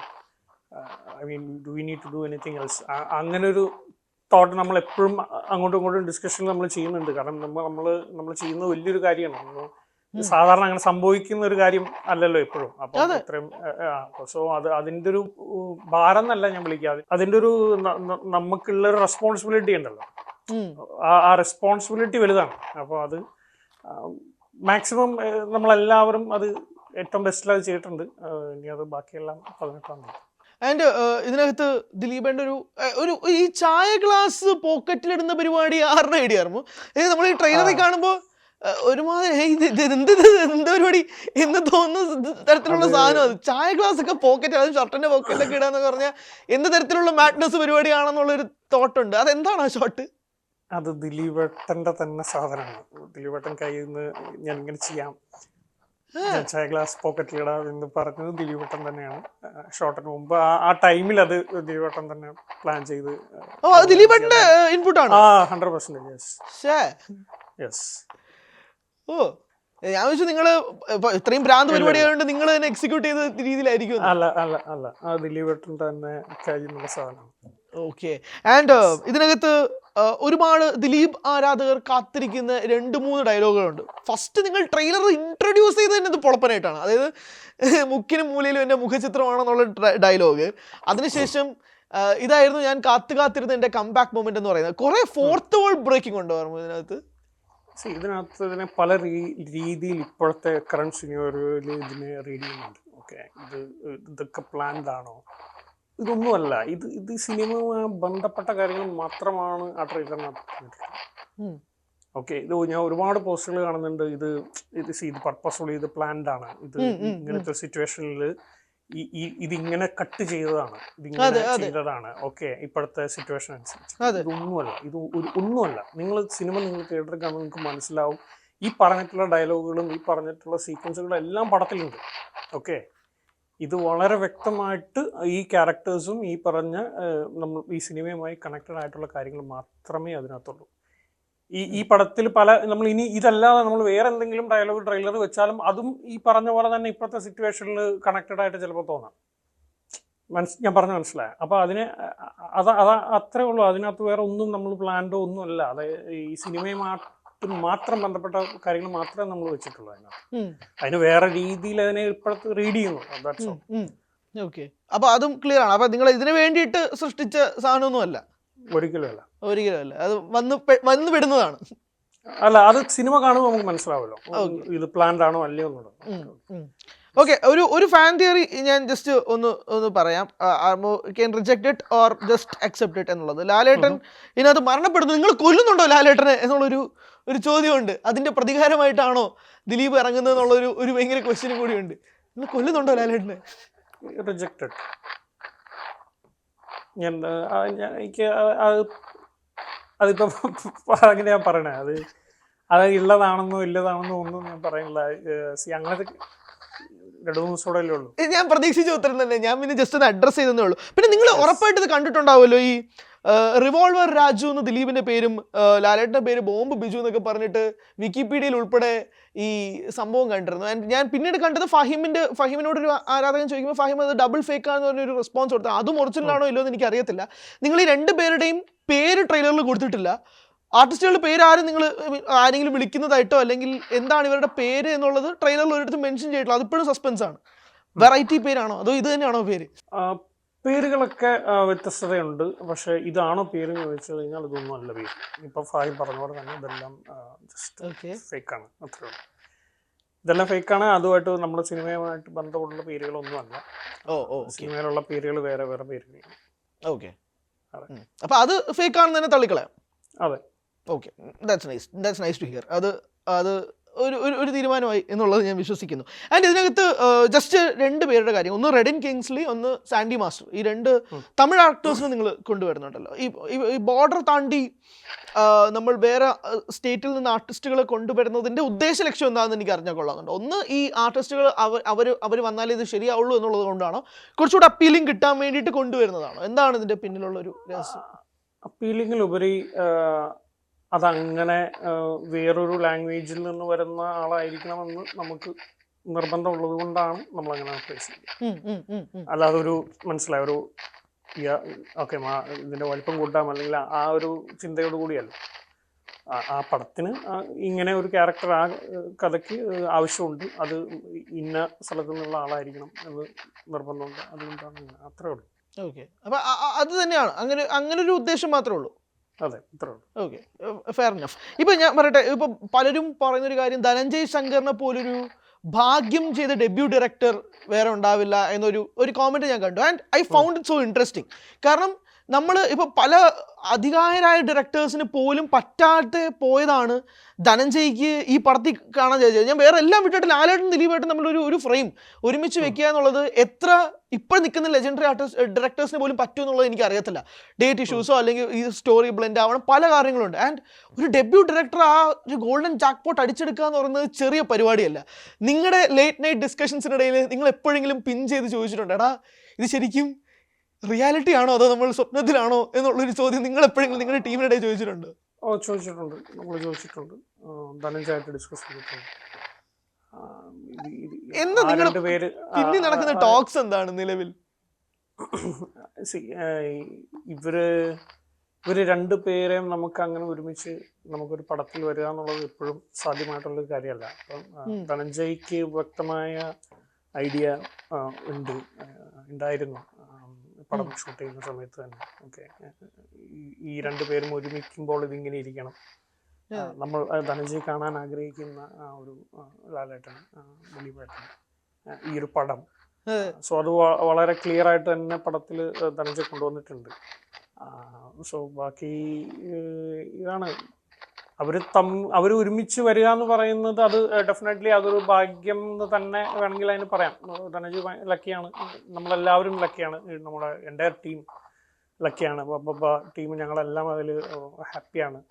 I mean do we need to do anything else, അങ്ങനെ ഒരു തോട്ട് നമ്മൾ എപ്പോഴും അങ്ങോട്ടും ഇങ്ങോട്ടും ഡിസ്കഷൻ നമ്മൾ ചെയ്യുന്നുണ്ട്. കാരണം നമ്മൾ ചെയ്യുന്നത് വലിയൊരു കാര്യമാണ്. സാധാരണ അങ്ങനെ സംഭവിക്കുന്ന ഒരു കാര്യം അല്ലല്ലോ എപ്പോഴും. അപ്പൊ ഇത്രയും സോ അതിൻ്റെ ഒരു ഭാരം എന്നല്ല ഞാൻ വിളിക്കാതെ, അതിൻ്റെ ഒരു നമുക്കുള്ള ഒരു റെസ്പോൺസിബിലിറ്റി ഉണ്ടല്ലോ, ആ റെസ്പോൺസിബിലിറ്റി വലുതാണ്. അപ്പോൾ അത് മാക്സിമം നമ്മളെല്ലാവരും അത് ഏറ്റവും ബെസ്റ്റിൽ അത് ചെയ്തിട്ടുണ്ട്. ഇനി അത് ബാക്കിയെല്ലാം 18-ാം തീയതി. ആൻഡ് ഇതിനകത്ത് ദിലീപേൻ്റെ ഒരു ഈ ചായ ഗ്ലാസ് പോക്കറ്റിലിടുന്ന പരിപാടി ആരുടെ ഐഡിയ ആയിരുന്നു? നമ്മൾ ഈ ട്രെയിലറിൽ കാണുമ്പോൾ ഒരുമാതിരി എന്ത് പരിപാടി എന്ന് തോന്നുന്ന തരത്തിലുള്ള സാധനം അത്. ചായ ഗ്ലാസ് ഒക്കെ പോക്കറ്റ്, അത് ഷർട്ടിന്റെ പോക്കറ്റിലൊക്കെ ഇടാന്ന് പറഞ്ഞാൽ എന്ത് തരത്തിലുള്ള മാഡ്നസ് പരിപാടിയാണെന്നുള്ളൊരു തോട്ടുണ്ട്. അതെന്താണ് ആ ഷോട്ട്? അത് ദിലീപേട്ടൻ്റെ തന്നെ സാധനമാണ്. ദിലീപേട്ടൻ കയ്യിൽ നിന്ന് ഞാൻ ഇങ്ങനെ ചെയ്യാം, ചായ ഗ്ലാസ് പോക്കറ്റിലിടാം എന്ന് പറഞ്ഞത് ദിലീപേട്ടൻ തന്നെയാണ്. ഷോട്ടിന് മുമ്പ് ആ ടൈമിൽ അത് ദിലീപേട്ടൻ തന്നെ പ്ലാൻ ചെയ്ത്. ദിലീപേട്ടന്റെ ഇൻപുട്ടാണ്. 100%. യെസ്. ഓ, ഞാൻ വെച്ചു നിങ്ങള് ഇത്രയും ഭ്രാന്ത് പരിപാടി ആയതുകൊണ്ട് നിങ്ങൾ തന്നെ എക്സിക്യൂട്ട് ചെയ്ത രീതിയിലായിരിക്കും. അല്ല ദിലീപേട്ടൻ തന്നെ കഴിയുന്ന സാധനം. ഓക്കെ. ആൻഡ് ഇതിനകത്ത് ഒരുപാട് ദിലീപ് ആരാധകർ കാത്തിരിക്കുന്ന 2-3 ഡയലോഗുകളുണ്ട്. ഫസ്റ്റ് നിങ്ങൾ ട്രെയിലർ ഇൻട്രൊഡ്യൂസ് ചെയ്ത് തന്നെ ഇത് പൊളപ്പനായിട്ടാണ്. അതായത് മുക്കിനും മൂലയിലും എൻ്റെ മുഖചിത്രമാണെന്നുള്ള ഡയലോഗ്. അതിനുശേഷം ഇതായിരുന്നു ഞാൻ കാത്തിരുന്ന എൻ്റെ കംബാക്ക് മൊമെന്റ് എന്ന് പറയുന്നത്. കുറെ ഫോർത്ത് വേൾ ബ്രേക്കിംഗ് ഉണ്ടോ ഇതിനകത്ത്? ഇതിനെ പല രീതിയിൽ ഇപ്പോഴത്തെ കറണ്ട് സിനിമയിൽ ഇതിനെ റീഡ് ചെയ്യുന്നുണ്ട്. ഓക്കെ, ഇതൊക്കെ പ്ലാൻഡ് ആണോ? ഇതൊന്നുമല്ല. ഇത് സിനിമയുമായി ബന്ധപ്പെട്ട കാര്യങ്ങൾ മാത്രമാണ് ആ ട്രെയിലറിനകത്ത്. ഓക്കെ, ഇത് ഞാൻ ഒരുപാട് പോസ്റ്ററുകൾ കാണുന്നുണ്ട്. ഇത് പർപ്പസ്ഫുള്ളി ഇത് പ്ലാൻഡ് ആണ്, ഇത് ഇങ്ങനത്തെ സിറ്റുവേഷനിൽ ഇതിങ്ങനെ കട്ട് ചെയ്തതാണ്, ഇതിങ്ങനെ ചെയ്തതാണ്. ഓക്കെ, ഇപ്പോഴത്തെ സിറ്റുവേഷൻ അനുസരിച്ച് ഒന്നുമല്ല. നിങ്ങൾ തിയേറ്ററിൽ കാണുമ്പോൾ നിങ്ങൾക്ക് മനസ്സിലാവും ഈ പറഞ്ഞിട്ടുള്ള ഡയലോഗുകളും ഈ പറഞ്ഞിട്ടുള്ള സീക്വൻസുകളും എല്ലാം പടത്തിലുണ്ട്. ഓക്കെ, ഇത് വളരെ വ്യക്തമായിട്ട് ഈ ക്യാരക്ടേഴ്സും ഈ പറഞ്ഞ നമ്മൾ ഈ സിനിമയുമായി കണക്റ്റഡ് ആയിട്ടുള്ള കാര്യങ്ങൾ മാത്രമേ അതിനകത്തുള്ളൂ. ഈ പടത്തിൽ നമ്മൾ ഇനി ഇതല്ലാതെ നമ്മൾ വേറെ എന്തെങ്കിലും ഡയലോഗ് ട്രെയിലർ വെച്ചാലും അതും ഈ പറഞ്ഞ പോലെ തന്നെ ഇപ്പോഴത്തെ സിറ്റുവേഷനിൽ കണക്റ്റഡ് ആയിട്ട് ചിലപ്പോൾ തോന്നാം. ഞാൻ പറഞ്ഞ മനസ്സിലായ? അപ്പോൾ അത്രേ ഉള്ളൂ. അതിനകത്ത് വേറെ ഒന്നും നമ്മൾ പ്ലാൻഡോ ഒന്നും അല്ല. അത് ഈ മാത്രം ബന്ധപ്പെട്ട കാര്യങ്ങൾ മാത്രമേ നമ്മൾ വെച്ചിട്ടുള്ളൂ അതിനകത്ത്. ഉം. അതിന് വേറെ രീതിയിൽ അതിനെ ഇപ്പോഴത്തെ റീഡ് ചെയ്യുന്നു. That's all. ഓക്കെ, അപ്പൊ അതും ക്ലിയർ ആണ്. അപ്പൊ നിങ്ങൾ ഇതിന് വേണ്ടിയിട്ട് സൃഷ്ടിച്ച സാധനമൊന്നും അല്ല, ഒരിക്കലും അല്ല. ഒരിക്കലും അല്ല. അത് വന്ന് പെടുന്നതാണ്. അല്ല, അത് സിനിമ കാണുമ്പോൾ നമുക്ക് മനസ്സിലാവുമല്ലോ ഇത് പ്ലാൻഡ് ആണോ അല്ലയോ എന്നുള്ളത്. ഓക്കെ, ഒരു ഫാൻ തിയറി ഞാൻ ജസ്റ്റ് ഒന്ന് പറയാം. Can reject it or just accept it എന്നുള്ളത്. ലാലേട്ടൻ ഇതിനകത്ത് മരണപ്പെടുന്നു, നിങ്ങൾ കൊല്ലുന്നുണ്ടോ ലാലേട്ടനെ എന്നുള്ളൊരു ചോദ്യമുണ്ട്. അതിന്റെ പ്രതികാരമായിട്ടാണോ ദിലീപ് ഇറങ്ങുന്നത് എന്നുള്ളൊരു ഭയങ്കര ക്വസ്റ്റ്യനും കൂടിയുണ്ട്. നിങ്ങൾ കൊല്ലുന്നുണ്ടോ ലാലേട്ടനെ? റിജക്റ്റഡ്. എനിക്ക് അതിപ്പോ അങ്ങനെ ഞാൻ പറയണേ, അത് ഉള്ളതാണെന്നോ ഇല്ലതാണെന്നോ ഒന്നും ഞാൻ പറയുന്നില്ല. അങ്ങനത്തെ 2-3 ദിവസത്തോടെ അല്ലേ ഉള്ളൂ. ഞാൻ പ്രതീക്ഷിച്ച ഉത്തരം തന്നെ. ഞാൻ പിന്നെ ജസ്റ്റ് ഒന്ന് അഡ്രസ് ചെയ്തേ ഉള്ളൂ. പിന്നെ നിങ്ങൾ ഉറപ്പായിട്ട് ഇത് കണ്ടിട്ടുണ്ടാവുമല്ലോ, ഈ റിവോൾവർ രാജു എന്ന് ദിലീപിന്റെ പേരും ലാലേട്ടന്റെ പേര് ബോംബ് ബിജു എന്നൊക്കെ പറഞ്ഞിട്ട് വിക്കിപീഡിയയിൽ ഉൾപ്പെടെ ഈ സംഭവം കണ്ടിരുന്നു. ഞാൻ പിന്നീട് കണ്ടത് ഫഹീമിനോടൊരു ആരാധകൻ ചോദിക്കുമ്പോൾ ഫഹീം അത് ഡബിൾ ഫേക്ക് ആണെന്ന് പറഞ്ഞൊരു റെസ്പോൺസ് കൊടുത്തത്. അതും ഒറിജിനൽ ആണോ ഇല്ലോ എന്ന് എനിക്ക് അറിയത്തില്ല. നിങ്ങൾ ഈ 2 പേരുടെയും പേര് ട്രെയിലറിൽ കൊടുത്തിട്ടില്ല. ആർട്ടിസ്റ്റുകളുടെ പേര് നിങ്ങൾ ആരെങ്കിലും വിളിക്കുന്നതായിട്ടോ അല്ലെങ്കിൽ എന്താണ് ഇവരുടെ പേര് എന്നുള്ളത് ട്രെയിലറിൽ ഒരിടത്ത് മെൻഷൻ ചെയ്തിട്ടില്ല. അതിപ്പോഴും സസ്പെൻസ് ആണ്. വെറൈറ്റി പേരാണോ അതോ ഇത് തന്നെയാണോ പേര്? പേരുകളൊക്കെ വ്യത്യസ്തതയുണ്ട്. പക്ഷെ ഇതാണോ പേര് എന്ന് ചോദിച്ചു കഴിഞ്ഞാൽ ഇതൊന്നും അല്ല പേര്. ഇപ്പൊ ഫാഹിം പറഞ്ഞ പോലെ തന്നെ ഇതെല്ലാം ജസ്റ്റ് ഫേക്കാണ്, അത്രേ ഉള്ളൂ. ഇതെല്ലാം ഫേക്കാണ്. അതുമായിട്ട് നമ്മുടെ സിനിമയുമായിട്ട് ബന്ധമുള്ള പേരുകളൊന്നും അല്ല. സിനിമയിലുള്ള പേരുകൾ വേറെ വേറെ പേരുകളാണ്. ഓക്കെ, അപ്പൊ അത് ഫേക്ക് ആണെന്ന് തന്നെ തള്ളിക്കളയാം. അതെ, okay, that's nice to hear. അത് ഒരു തീരുമാനമായി എന്നുള്ളത് ഞാൻ വിശ്വസിക്കുന്നു. ആൻഡ് ഇതിനകത്ത് ജസ്റ്റ് 2 പേരുടെ കാര്യം, ഒന്ന് റെഡിൻ കിങ്സ്ലി, ഒന്ന് സാൻഡി മാസ്റ്റർ. ഈ 2 തമിഴ് ആക്ടേഴ്സിനെ നിങ്ങൾ കൊണ്ടുവരുന്നുണ്ടല്ലോ. ഈ ബോർഡർ താണ്ടി നമ്മൾ വേറെ സ്റ്റേറ്റിൽ നിന്ന് ആർട്ടിസ്റ്റുകളെ കൊണ്ടുവരുന്നതിൻ്റെ ഉദ്ദേശ ലക്ഷ്യം എന്താണെന്ന് എനിക്ക് അറിഞ്ഞാൽ കൊള്ളാമെന്നുണ്ട്. ഒന്ന്, ഈ ആർട്ടിസ്റ്റുകൾ അവർ വന്നാലേ ഇത് ശരിയാവുള്ളൂ എന്നുള്ളത് കൊണ്ടാണോ, കുറച്ചുകൂടെ അപ്പീലിംഗ് കിട്ടാൻ വേണ്ടിയിട്ട് കൊണ്ടുവരുന്നതാണോ? എന്താണ് ഇതിൻ്റെ പിന്നിലുള്ളൊരു രഹസ്യം? അപ്പീലിങ്ങിലുപരി അതങ്ങനെ വേറൊരു ലാംഗ്വേജിൽ നിന്ന് വരുന്ന ആളായിരിക്കണമെന്ന് നമുക്ക് നിർബന്ധമുള്ളത് കൊണ്ടാണ് നമ്മളങ്ങനെ ഫേസ് ചെയ്യുന്നത്. അല്ലാതെ ഒരു മനസ്സിലായ ഒരു ഓക്കെ ഇതിൻ്റെ വലിപ്പം കൂട്ടാം അല്ലെങ്കിൽ ആ ഒരു ചിന്തയോട് കൂടിയല്ല. ആ പടത്തിന് ഇങ്ങനെ ഒരു ക്യാരക്ടർ ആ കഥയ്ക്ക് ആവശ്യമുണ്ട്, അത് ഇന്ന സ്ഥലത്തു നിന്നുള്ള ആളായിരിക്കണം എന്ന് നിർബന്ധമുണ്ട്. അതുകൊണ്ടാണ് അത്രേ ഉള്ളൂ. ഓക്കെ, അപ്പൊ അത് തന്നെയാണ്, അങ്ങനെ ഒരു ഉദ്ദേശം മാത്രമേ ഉള്ളൂ. അതെ, ഇത്രേ ഉള്ളൂ. Okay, fair enough. ഇപ്പൊ ഞാൻ പറയട്ടെ, ഇപ്പൊ പലരും പറയുന്നൊരു കാര്യം, ധനഞ്ജയ് ശങ്കറിനെ പോലൊരു ഭാഗ്യം ചെയ്ത ഡെബ്യൂ ഡയറക്ടർ വേറെ ഉണ്ടാവില്ല എന്നൊരു കോമെന്റ് ഞാൻ കണ്ടു. And I found it so interesting. കാരണം നമ്മൾ ഇപ്പോൾ പല അധികായരായ ഡയറക്ടേഴ്സിന് പോലും പറ്റാതെ പോയതാണ് ധനഞ്ജയ്ക്ക് ഈ പടത്തിൽ കാണാൻ ചോദിച്ചത്. ഞാൻ വേറെ എല്ലാം വിട്ടിട്ട് ലാലേട്ടൻ ദിലീപായിട്ടും നമ്മളൊരു ഫ്രെയിം ഒരുമിച്ച് വെക്കുക എന്നുള്ളത് എത്ര ഇപ്പോൾ നിൽക്കുന്ന ലെജൻഡറി ഡയറക്ടേഴ്സിന് പോലും പറ്റുമെന്നുള്ളത് എനിക്ക് അറിയത്തില്ല. ഡേറ്റ് ഇഷ്യൂസോ അല്ലെങ്കിൽ ഈ സ്റ്റോറി ബ്ലെൻഡ് ആവണം, പല കാര്യങ്ങളുണ്ട്. ആൻഡ് ഒരു ഡെബ്യൂ ഡയറക്ടർ ആ ഒരു ഗോൾഡൻ ജാക്ക് പോട്ട് അടിച്ചെടുക്കുക എന്ന് പറയുന്നത് ചെറിയ പരിപാടിയല്ല. നിങ്ങളുടെ ലേറ്റ് നൈറ്റ് ഡിസ്കഷൻസിനിടയിൽ നിങ്ങൾ എപ്പോഴെങ്കിലും പിൻ ചെയ്ത് ചോദിച്ചിട്ടുണ്ട്, എടാ ഇത് ശരിക്കും റിയാലിറ്റി ആണോ അതോ നമ്മൾ സ്വപ്നത്തിലാണോ എന്നുള്ളൊരു ചോദ്യം നിങ്ങൾ എപ്പോഴെങ്കിലും നിങ്ങളുടെ ടീമിനിടയിൽ ചോദിച്ചിട്ടുണ്ട്? ചോദിച്ചിട്ടുണ്ട്, നമ്മൾ ചോദിച്ചിട്ടുണ്ട്, ധനഞ്ജയായിട്ട് ഡിസ്കസ് ചെയ്തിട്ടുണ്ട്. എന്താ നിങ്ങളുടെ പിന്നെ നടക്കുന്ന ടോക്സ് എന്താണ് നിലവിൽ? ഇവര് 2 പേരെയും നമുക്ക് അങ്ങനെ ഒരുമിച്ച് നമുക്കൊരു പടത്തിൽ വരിക എന്നുള്ളത് എപ്പോഴും സാധ്യമായിട്ടുള്ളൊരു കാര്യമല്ല. അപ്പം ധനഞ്ജയ്ക്ക് വ്യക്തമായ ഐഡിയ ഉണ്ടായിരുന്നു പടം ഷൂട്ട് ചെയ്യുന്ന സമയത്ത് തന്നെ. ഓക്കെ, ഈ 2 പേരും ഒരുമിക്കുമ്പോൾ ഇതിങ്ങനെ ഇരിക്കണം. നമ്മൾ ധനഞ്ജയ് കാണാൻ ആഗ്രഹിക്കുന്ന ആ ഒരു ലാലേട്ടൻ, ദിലീപേട്ടൻ, ഈ ഒരു പടം. സോ അത് വളരെ ക്ലിയർ ആയിട്ട് തന്നെ പടത്തിൽ ധനഞ്ജയ് കൊണ്ടുവന്നിട്ടുണ്ട്. സോ ബാക്കി ഇതാണ് അവർ ഒരുമിച്ച് വരിക എന്ന് പറയുന്നത്, അത് ഡെഫിനറ്റ്ലി അതൊരു ഭാഗ്യം എന്ന് തന്നെ വേണമെങ്കിൽ അതിന് പറയാം. ധനഞ്ജയ് ലക്കിയാണ്, നമ്മളെല്ലാവരും ലക്കിയാണ്, നമ്മുടെ എൻ്റയർ ടീം ലക്കിയാണ്. ടീം ഞങ്ങളെല്ലാം അതിൽ ഹാപ്പിയാണ്.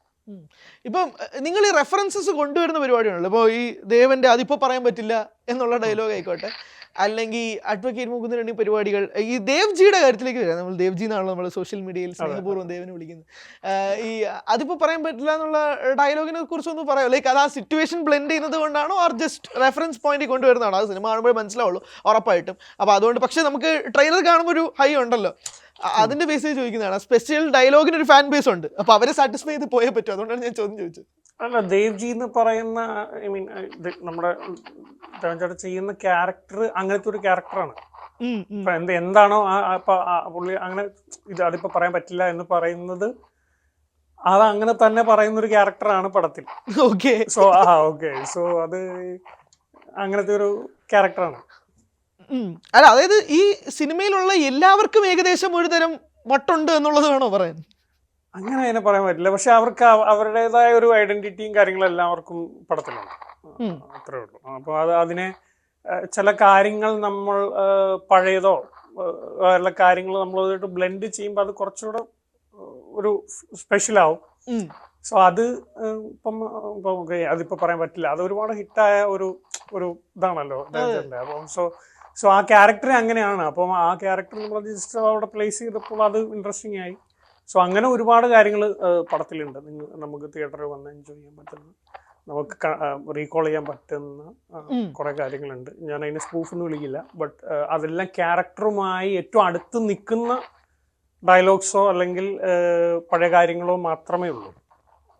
ഇപ്പം നിങ്ങൾ ഈ റെഫറൻസസ് കൊണ്ടുവരുന്ന പരിപാടിയാണല്ലോ. ഇപ്പോൾ ഈ ദേവൻ്റെ അതിപ്പോൾ പറയാൻ പറ്റില്ല എന്നുള്ള ഡയലോഗ് ആയിക്കോട്ടെ, അല്ലെങ്കിൽ അഡ്വക്കേറ്റ് മുകുന്ദൻ പരിപാടികൾ, ഈ ദേവ്ജിയുടെ കാര്യത്തിലേക്ക് വരാം. നമ്മൾ ദേവ്ജി എന്നാണല്ലോ നമ്മൾ സോഷ്യൽ മീഡിയയിൽ സ്നേഹപൂർവ്വം ദേവനെ വിളിക്കുന്നത്. ഈ അതിപ്പോൾ പറയാൻ പറ്റില്ല എന്നുള്ള ഡയലോഗിനെ കുറിച്ചൊന്നും പറയാം. ലൈക്ക് അത് ആ സിറ്റുവേഷൻ ബ്ലെൻഡ് ചെയ്യുന്നത് കൊണ്ടാണോ ഓർ ജസ്റ്റ് റെഫറൻസ് പോയിന്റിൽ കൊണ്ടുവരുന്നതാണോ? അത് സിനിമ കാണുമ്പോൾ മനസ്സിലാവുള്ളൂ ഉറപ്പായിട്ടും. അപ്പോൾ അതുകൊണ്ട് പക്ഷേ നമുക്ക് ട്രെയിലർ കാണുമ്പോൾ ഒരു ഹൈ ഉണ്ടല്ലോ, അതിന്റെ ബേസിൽ ചോദിക്കുന്നതാണ്. സ്പെഷ്യൽ ഡയലോഗിന് ഒരു ഫാൻ ബേസ് ഉണ്ട്, അപ്പൊ അവരെ സാറ്റിസ്ഫൈ ചെയ്ത് പോയേ പറ്റും. അതുകൊണ്ടാണ് ഞാൻ ചോദ്യം ചോദിച്ചത്. അല്ല, ദേവ്ജി എന്ന് പറയുന്ന ഐ മീൻ നമ്മുടെ ദേവൻചേട്ടൻ ചെയ്യുന്ന ക്യാരക്ടർ അങ്ങനത്തെ ഒരു ക്യാരക്ടറാണ്. ഇപ്പൊ എന്താണോ പുള്ളി അങ്ങനെ അതിപ്പോ പറയാൻ പറ്റില്ല എന്ന് പറയുന്നത്, അത് അങ്ങനെ തന്നെ പറയുന്ന ഒരു ക്യാരക്ടറാണ് പടത്തിൽ. ഓക്കെ. സോ അത് അങ്ങനത്തെ ഒരു ക്യാരക്ടറാണ്. അല്ല, അതായത് ഈ സിനിമയിലുള്ള എല്ലാവർക്കും ഏകദേശം ഒരു തരം വട്ടുണ്ട് എന്നുള്ളത് വേണോ പറയാൻ? അങ്ങനെ അതിനെ പറയാൻ പറ്റില്ല. പക്ഷെ അവർക്ക് അവരുടേതായ ഒരു ഐഡന്റിറ്റിയും കാര്യങ്ങളും എല്ലാവർക്കും പടത്തിലുണ്ട്. അത്രേ ഉള്ളൂ. അപ്പോൾ അതിനെ ചില കാര്യങ്ങൾ നമ്മൾ പഴയതോ ഉള്ള കാര്യങ്ങൾ നമ്മളായിട്ട് ബ്ലെൻഡ് ചെയ്യുമ്പോൾ അത് കുറച്ചുകൂടെ ഒരു സ്പെഷ്യലാവും. സോ അത് ഇപ്പം അതിപ്പോ പറയാൻ പറ്റില്ല. അത് ഒരുപാട് ഹിറ്റായ ഒരു ഇതാണല്ലോ. അപ്പം സോ ആ ക്യാരക്ടർ അങ്ങനെയാണ്. അപ്പം ആ ക്യാരക്ടർ നമ്മൾ ജസ്റ്റ് അവിടെ പ്ലേസ് ചെയ്തപ്പോൾ അത് ഇൻട്രസ്റ്റിംഗ് ആയി. സോ അങ്ങനെ ഒരുപാട് കാര്യങ്ങൾ പടത്തിലുണ്ട്. നമുക്ക് തിയേറ്ററിൽ വന്ന് എൻജോയ് ചെയ്യാൻ പറ്റുന്ന, നമുക്ക് റീകോൾ ചെയ്യാൻ പറ്റുന്ന കുറെ കാര്യങ്ങളുണ്ട്. ഞാൻ അതിനെ സ്പൂഫ് എന്ന് വിളിക്കില്ല, ബട്ട് അതെല്ലാം ക്യാരക്ടറുമായി ഏറ്റവും അടുത്ത് നിൽക്കുന്ന ഡയലോഗ്സോ അല്ലെങ്കിൽ പഴയ കാര്യങ്ങളോ മാത്രമേ ഉള്ളൂ.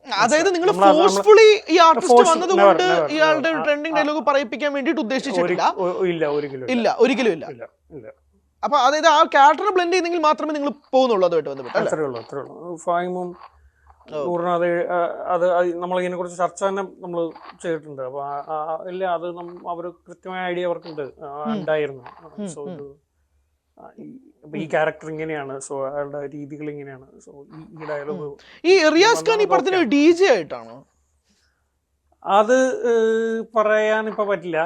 അതായത് നിങ്ങൾ ഫോഴ്സ്ഫുള്ളി ഈ ആർട്ടിസ്റ്റ് വന്നതുകൊണ്ട് ഇയാളുടെ ട്രെൻഡിങ് ഡയലോഗ് പറയിപ്പിക്കാൻ വേണ്ടിയിട്ട് ഉദ്ദേശിച്ചിട്ടില്ല. ഇല്ല, ഒരിക്കലും ഇല്ല. അപ്പൊ അതായത് ആ ക്യാരക്ടറെ ബ്ലെൻഡ് ചെയ്തെങ്കിൽ മാത്രമേ നിങ്ങൾ പോകുന്നുള്ളൂ അതുമായിട്ട് ബന്ധപ്പെട്ട്. അത്രേ ഉള്ളൂ. ഫാഹിമും നൂറിനും അത് നമ്മളിതിനെ കുറിച്ച് ചർച്ച തന്നെ നമ്മൾ ചെയ്തിട്ടുണ്ട്. അപ്പൊ ഇല്ല, അത് അവർ കൃത്യമായ ഐഡിയ അവർക്കുണ്ട്, ഉണ്ടായിരുന്നു. സോ ഈ ക്യാരക്ടർ ഇങ്ങനെയാണ്, സോ അയാളുടെ രീതികൾ ഇങ്ങനെയാണ്. സോ ഈ ഡയലോഗ് ഈ റിയാസ് ഖാൻ ഈ പടത്തിന് DJ ആയിട്ടാണോ? അത് പറയാൻ ഇപ്പൊ പറ്റില്ല.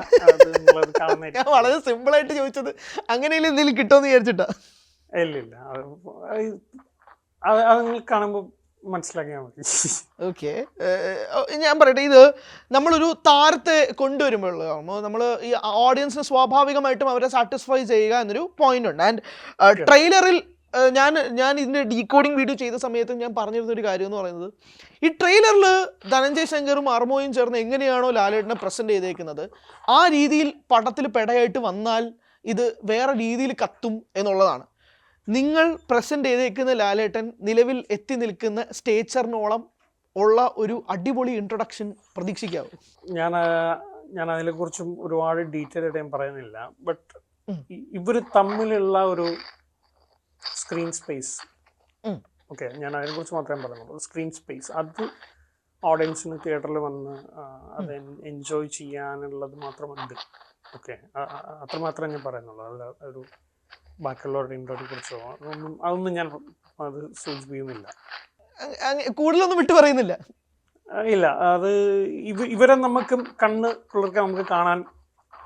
ഞാൻ വളരെ സിമ്പിൾ ആയിട്ട് ചോദിച്ചത്, അങ്ങനെയല്ലേ എന്തെങ്കിലും കിട്ടുമെന്ന് വിചാരിച്ചിട്ടാ. ഇല്ല, അത് നിങ്ങൾ കാണുമ്പോ മനസ്സിലാക്കിയാൽ മതി. ഓക്കെ, ഞാൻ പറയട്ടെ, ഇത് നമ്മളൊരു താരത്തെ കൊണ്ടുവരുമ്പോൾ നമ്മൾ ഈ ഓഡിയൻസിന് സ്വാഭാവികമായിട്ടും അവരെ സാറ്റിസ്ഫൈ ചെയ്യുക എന്നൊരു പോയിന്റ് ഉണ്ട്. ആൻഡ് ട്രെയിലറിൽ ഞാൻ ഇതിൻ്റെ ഡീകോഡിങ് വീഡിയോ ചെയ്ത സമയത്തും ഞാൻ പറഞ്ഞിരുന്നൊരു കാര്യം എന്ന് പറയുന്നത്, ഈ ട്രെയിലറിൽ ധനഞ്ജയ് ശങ്കറും അർമോയും ചേർന്ന് എങ്ങനെയാണോ ലാലേട്ടനെ പ്രസൻറ്റ് ചെയ്തേക്കുന്നത്, ആ രീതിയിൽ പടത്തിൽ പെടയായിട്ട് വന്നാൽ ഇത് വേറെ രീതിയിൽ കത്തും എന്നുള്ളതാണ്. നിങ്ങൾ പ്രസൻറ്റ് ചെയ്തേക്കുന്ന ലാലേട്ടൻ നിലവിൽ എത്തി നിൽക്കുന്ന സ്റ്റേച്ചറിനോളം ഉള്ള ഒരു അടിപൊളി ഇൻട്രൊഡക്ഷൻ പ്രതീക്ഷിക്കാവോ? ഞാൻ അതിനെക്കുറിച്ചും ഒരുപാട് ഡീറ്റെയിൽ ആയിട്ട് ഞാൻ പറയുന്നില്ല. ബട്ട് ഇവർ തമ്മിലുള്ള ഒരു സ്ക്രീൻ സ്പേസ്, ഓക്കെ, ഞാൻ അതിനെക്കുറിച്ച് മാത്രമേ പറയുന്നുള്ളൂ. സ്ക്രീൻ സ്പേസ് അത് ഓഡിയൻസിന് തിയേറ്ററിൽ വന്ന് അത് എൻജോയ് ചെയ്യാനുള്ളത് മാത്രമുണ്ട്. ഓക്കെ, അത്രമാത്രമേ ഞാൻ പറയുന്നുള്ളൂ. അല്ല ഒരു ബാക്കിയുള്ളവരുടെ ഇൻട്രോയെ കുറിച്ചോ അതൊന്നും ഞാൻ അത് സൂചിപ്പിക്കുന്നില്ല. കൂടുതലൊന്നും വിട്ടു പറയുന്നില്ല. ഇല്ല, അത് ഇവരെ നമുക്ക് കണ്ണ് പിള്ളേർക്ക് നമുക്ക് കാണാൻ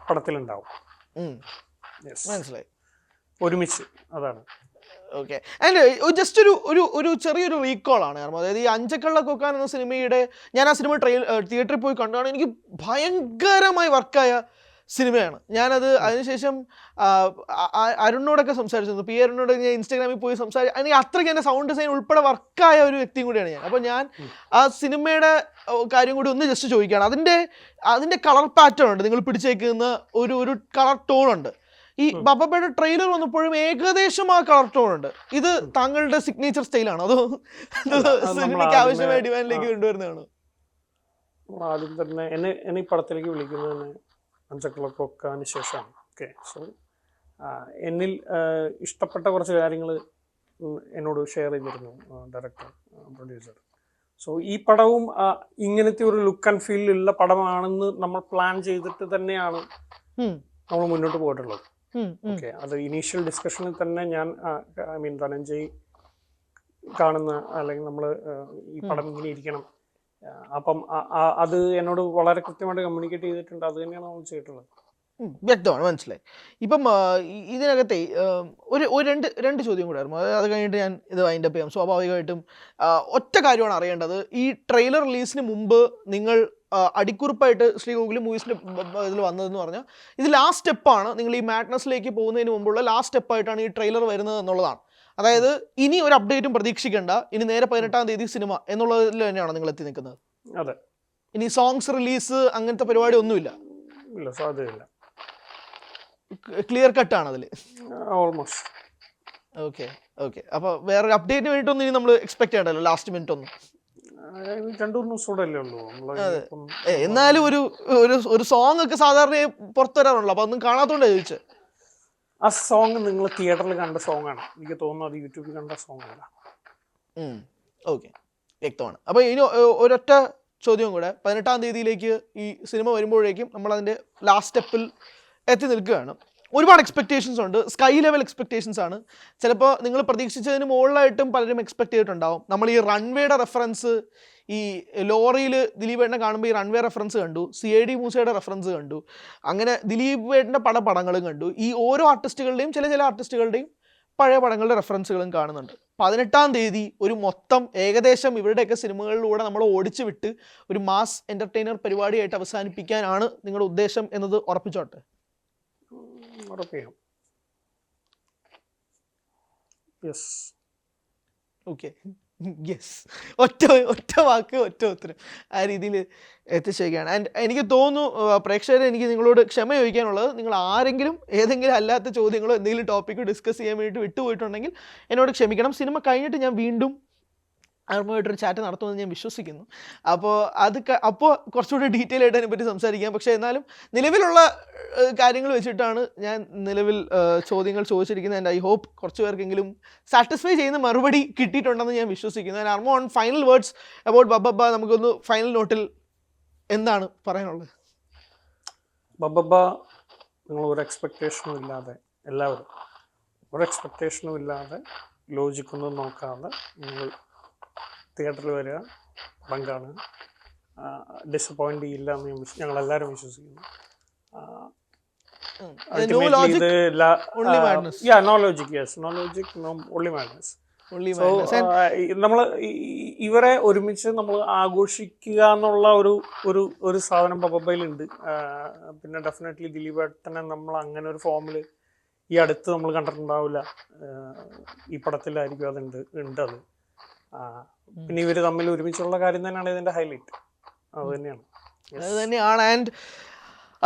പടത്തിലുണ്ടാവും. മനസ്സിലായി, ഒരുമിച്ച്. അതാണ്. ഓക്കെ. ആൻഡ് ജസ്റ്റ് ഒരു ചെറിയൊരു റീകോൾ ആണ്. കാരണം അതായത് ഈ അഞ്ചക്കള്ള കൊക്കാൻ എന്ന സിനിമയുടെ, ഞാൻ ആ സിനിമ തിയേറ്ററിൽ പോയി കണ്ടാണ്. എനിക്ക് ഭയങ്കരമായി വർക്കായ സിനിമയാണ്. ഞാനത് അതിനുശേഷം അരുണിനോടൊക്കെ സംസാരിച്ചിരുന്നു. പി അരുണിനോട് ഞാൻ ഇൻസ്റ്റാഗ്രാമിൽ പോയി എനിക്ക് അത്രയ്ക്ക് എൻ്റെ സൗണ്ട് ഡിസൈൻ ഉൾപ്പെടെ വർക്കായ ഒരു വ്യക്തിയും കൂടിയാണ് ഞാൻ. അപ്പോൾ ഞാൻ ആ സിനിമയുടെ കാര്യം കൂടി ഒന്ന് ജസ്റ്റ് ചോദിക്കുകയാണ്. അതിൻ്റെ കളർ പാറ്റേൺ ഉണ്ട്, നിങ്ങൾ പിടിച്ചേക്കുന്ന ഒരു കളർ ടോൺ ഉണ്ട്. ഈ ബബ്ബയുടെ ട്രെയിലർ വന്നപ്പോഴും ഏകദേശം ആ കളർ ടോൺ ഉണ്ട്. ഇത് താങ്കളുടെ സിഗ്നേച്ചർ സ്റ്റൈലാണോ അതോ സിനിമയ്ക്ക് ആവശ്യമായ ഡിമാൻഡിലേക്ക് കൊണ്ടുവരുന്നതാണോ? ആദ്യം തന്നെ എന്നെ ഈ പടത്തിലേക്ക് വിളിക്കുന്നതിന് അഞ്ചക്കള്ള കൊക്കാന് ശേഷമാണ്. ഓക്കെ, സോ എന്നിൽ ഇഷ്ടപ്പെട്ട കുറച്ച് കാര്യങ്ങൾ എന്നോട് ഷെയർ ചെയ്തിരുന്നു ഡയറക്ടർ, പ്രൊഡ്യൂസർ. സോ ഈ പടവും ഇങ്ങനത്തെ ഒരു ലുക്ക് ആൻഡ് ഫീലുള്ള പടമാണെന്ന് നമ്മൾ പ്ലാൻ ചെയ്തിട്ട് തന്നെയാണ് നമ്മൾ മുന്നോട്ട് പോയിട്ടുള്ളത്. ഓക്കെ, അത് ഇനീഷ്യൽ ഡിസ്കഷനിൽ തന്നെ ഞാൻ ധനഞ്ജയ് കാണുന്ന, അല്ലെങ്കിൽ നമ്മൾ ഈ പടം ഇങ്ങനെ ഇരിക്കണം, അപ്പം അത് എന്നോട് വളരെ കൃത്യമായിട്ട് കമ്മ്യൂണിക്കേറ്റ് ചെയ്തിട്ടുണ്ട്. അത് തന്നെയാണ് നമ്മൾ ചെയ്തിട്ടുള്ളത്. വ്യക്തമാണ്, മനസ്സിലായി. ഇപ്പം ഇതിനകത്തെ രണ്ട് ചോദ്യം കൂടെ ആയിരുന്നു. അത് കഴിഞ്ഞിട്ട് ഞാൻ ഇത് വൈൻഡപ്പ് ചെയ്യാം. സ്വാഭാവികമായിട്ടും ഒറ്റ കാര്യമാണ് അറിയേണ്ടത്. ഈ ട്രെയിലർ റിലീസിന് മുമ്പ് നിങ്ങൾ അടിക്കുറിപ്പായിട്ട് ശ്രീ ഗൂഗിൾ മൂവീസിൻ്റെ ഇതിൽ വന്നതെന്ന് പറഞ്ഞാൽ, ഇത് ലാസ്റ്റ് സ്റ്റെപ്പാണ്. നിങ്ങൾ ഈ മാഡ്നസിലേക്ക് പോകുന്നതിന് മുമ്പുള്ള ലാസ്റ്റ് സ്റ്റെപ്പായിട്ടാണ് ഈ ട്രെയിലർ വരുന്നത് എന്നുള്ളതാണ്. അതായത് ഇനി ഒരു അപ്ഡേറ്റും പ്രതീക്ഷിക്കേണ്ട, ഇനി നേരെ 18-ാം തീയതി സിനിമ എന്നുള്ളതിൽ തന്നെയാണ് നിങ്ങൾ എത്തി നിൽക്കുന്നത്. അതെ, ഇനി സോങ്സ് റിലീസ് അങ്ങനത്തെ പരിപാടി ഒന്നുമില്ല. സാധ്യതയില്ല. ക്ലിയർ കട്ടാണ് അതിൽ ഓൾമോസ്റ്റ്. Okay okay. അപ്പോൾ വേറൊരു അപ്ഡേറ്റിന് വേണ്ടിയിട്ടൊന്നും ഇനി നമ്മൾ എക്സ്പെക്ട് ചെയ്യണ്ടല്ലോ ലാസ്റ്റ് മിനിറ്റ് ഒന്നും. 2-3 ദിവസം കൂടെ അല്ലേ ഉള്ളൂ ഇപ്പം. എന്നാലും ഒരു ഒരു സോങ് ഒക്കെ സാധാരണ പുറത്തു വരാറുള്ളൂ, അപ്പോൾ ഒന്നും കാണാത്തോണ്ടാണ് ചോദിച്ചത്. ആ സോങ് നിങ്ങൾ തിയേറ്ററിൽ കണ്ട സോങ് ആണ്, എനിക്ക് തോന്നുന്നു അത് യൂട്യൂബിൽ കണ്ട സോങ് അല്ല. ഓക്കെ, വ്യക്തമാണ്. അപ്പോൾ ഇനി ഒരൊറ്റ ചോദ്യം കൂടെ. 18-ാം തീയതിയിലേക്ക് ഈ സിനിമ വരുമ്പോഴേക്കും നമ്മളതിൻ്റെ ലാസ്റ്റ് സ്റ്റെപ്പിൽ എത്തി നിൽക്കുകയാണ്. ഒരുപാട് എക്സ്പെക്റ്റേഷൻസ് ഉണ്ട്, സ്കൈ ലെവൽ എക്സ്പെക്റ്റേഷൻസ് ആണ്. ചിലപ്പോൾ നിങ്ങൾ പ്രതീക്ഷിച്ചതിന് മുകളിലായിട്ടും പലരും എക്സ്പെക്ട് ചെയ്തിട്ടുണ്ടാവും. നമ്മൾ ഈ റൺവേയുടെ റെഫറൻസ്, ഈ ലോറിയിൽ ദിലീപ് ഏട്ടനെ കാണുമ്പോൾ ഈ റൺവേ റെഫറൻസ് കണ്ടു, CID മൂസയുടെ റെഫറൻസ് കണ്ടു, അങ്ങനെ ദിലീപ് ഏട്ടൻ്റെ പടങ്ങളും കണ്ടു. ഈ ഓരോ ആർട്ടിസ്റ്റുകളുടെയും ചില ആർട്ടിസ്റ്റുകളുടെയും പഴയ പടങ്ങളുടെ റെഫറൻസുകളും കാണുന്നുണ്ട്. 18-ാം തീയതി ഒരു മൊത്തം ഏകദേശം ഇവരുടെയൊക്കെ സിനിമകളിലൂടെ നമ്മൾ ഓടിച്ചു വിട്ട് ഒരു മാസ് എൻ്റർടൈനർ പരിപാടിയായിട്ട് അവസാനിപ്പിക്കാനാണ് നിങ്ങളുടെ ഉദ്ദേശം എന്നത് ഉറപ്പിച്ചോട്ടെ. ഉറപ്പിക്കാം. യെസ്. Okay, yes. ഒറ്റ വാക്ക് ഒറ്റ ഉത്തരം ആ രീതിയിൽ എത്തിച്ചേക്കുകയാണ്. ആൻഡ് എനിക്ക് തോന്നുന്നു പ്രേക്ഷകരെ എനിക്ക് നിങ്ങളോട് ക്ഷമ ചോദിക്കാനുള്ളത്, നിങ്ങൾ ആരെങ്കിലും ഏതെങ്കിലും അല്ലാത്ത ചോദ്യങ്ങളോ എന്തെങ്കിലും ടോപ്പിക്കോ ഡിസ്കസ് ചെയ്യാൻ വേണ്ടി വിട്ടുപോയിട്ടുണ്ടെങ്കിൽ എന്നോട് ക്ഷമിക്കണം. സിനിമ കഴിഞ്ഞിട്ട് ഞാൻ വീണ്ടും ആർമോയായിട്ടൊരു ചാറ്റ് നടത്തുമെന്ന് ഞാൻ വിശ്വസിക്കുന്നു. അപ്പോൾ കുറച്ചുകൂടി ഡീറ്റെയിൽ ആയിട്ട് അതിനെപ്പറ്റി സംസാരിക്കാം. പക്ഷേ എന്നാലും നിലവിലുള്ള കാര്യങ്ങൾ വെച്ചിട്ടാണ് ഞാൻ നിലവിൽ ചോദ്യങ്ങൾ ചോദിച്ചിരിക്കുന്നത്. ആൻഡ് ഐ ഹോപ്പ് കുറച്ച് പേർക്കെങ്കിലും സാറ്റിസ്ഫൈ ചെയ്യുന്ന മറുപടി കിട്ടിയിട്ടുണ്ടെന്ന് ഞാൻ വിശ്വസിക്കുന്നു. And Armo, on final words about ബബ്ബബ്ബ, നമുക്കൊന്ന് ഫൈനൽ നോട്ടിൽ എന്താണ് പറയാനുള്ളത്? ബബ്ബബ്ബ നിങ്ങൾ ഒരു എക്സ്പെക്റ്റേഷനും ഇല്ലാതെ, എല്ലാവരും ഒരു എക്സ്പെക്റ്റേഷനും ഇല്ലാതെ, ലോജിക്കൊന്നും നോക്കാതെ നിങ്ങൾ തിയേറ്ററിൽ വരിക, പടം കാണുക, ഡിസപ്പോയിൻ്റ് ചെയ്യില്ല എന്ന് ഞങ്ങളെല്ലാവരും വിശ്വസിക്കുന്നു. No logic, only madness. Yeah, no logic, yes. No logic, no, only madness. നമ്മൾ ഇവരെ ഒരുമിച്ച് നമ്മൾ ആഘോഷിക്കുക എന്നുള്ള ഒരു സാധനം ബബ്ബയിലുണ്ട്. പിന്നെ ഡെഫിനറ്റ്ലി ദിലീപ് ഏട്ടനെ നമ്മൾ അങ്ങനെ ഒരു ഫോമിൽ ഈ അടുത്ത് നമ്മൾ കണ്ടിട്ടുണ്ടാവില്ല. ഈ പടത്തിലായിരിക്കും ഉണ്ട് അത്. പിന്നെ ഇവർ തമ്മിൽ ഒരുമിച്ചുള്ള കാര്യം തന്നെയാണ് ഇതിൻ്റെ ഹൈലൈറ്റ്. അത് തന്നെയാണ്. ആൻഡ്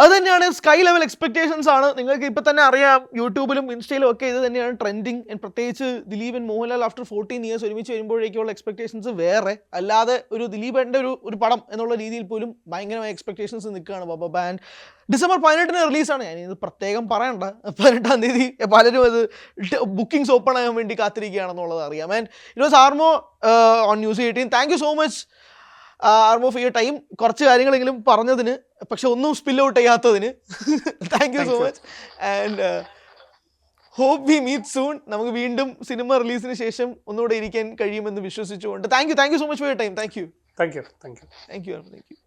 അത് തന്നെയാണ് സ്കൈ ലെവൽ എക്സ്പെക്റ്റേഷൻസ് ആണ്. നിങ്ങൾക്ക് ഇപ്പം തന്നെ അറിയാം, യൂട്യൂബിലും ഇൻസ്റ്റയിലും ഒക്കെ ഇത് തന്നെയാണ് ട്രെൻഡിങ്. പ്രത്യേകിച്ച് ദിലീപൻ മോഹൻലാൽ ആഫ്റ്റർ 14 years ഒരുമിച്ച് വരുമ്പോഴേക്കുള്ള എക്സ്പെക്റ്റേഷൻസ് വേറെ. അല്ലാതെ ഒരു ദിലീപേൻ്റെ ഒരു പടം എന്നുള്ള രീതിയിൽ പോലും ഭയങ്കരമായ എക്സ്പെക്റ്റേഷൻസ് നിൽക്കുകയാണ് ബബ്ബബ്ബ. And December 18 റിലീസാണ്. ഞാനിത് പ്രത്യേകം പറയണ്ട, 18-ാം തീയതി പലരും അത് ബുക്കിംഗ്സ് ഓപ്പൺ ആകാൻ വേണ്ടി കാത്തിരിക്കുകയാണെന്നുള്ളത് അറിയാം. And it was Armo on News 18. Thank you so much Armo for your time. കുറച്ച് കാര്യങ്ങളെങ്കിലും പറഞ്ഞതിന്, പക്ഷെ ഒന്നും സ്പിൽ ഔട്ട് ചെയ്യാത്തതിന് thank you so much. And hope we meet soon. നമുക്ക് വീണ്ടും സിനിമ റിലീസിന് ശേഷം ഒന്നുകൂടെ ഇരിക്കാൻ കഴിയുമെന്ന് വിശ്വസിച്ചുകൊണ്ട് thank you so much for your time. Thank U.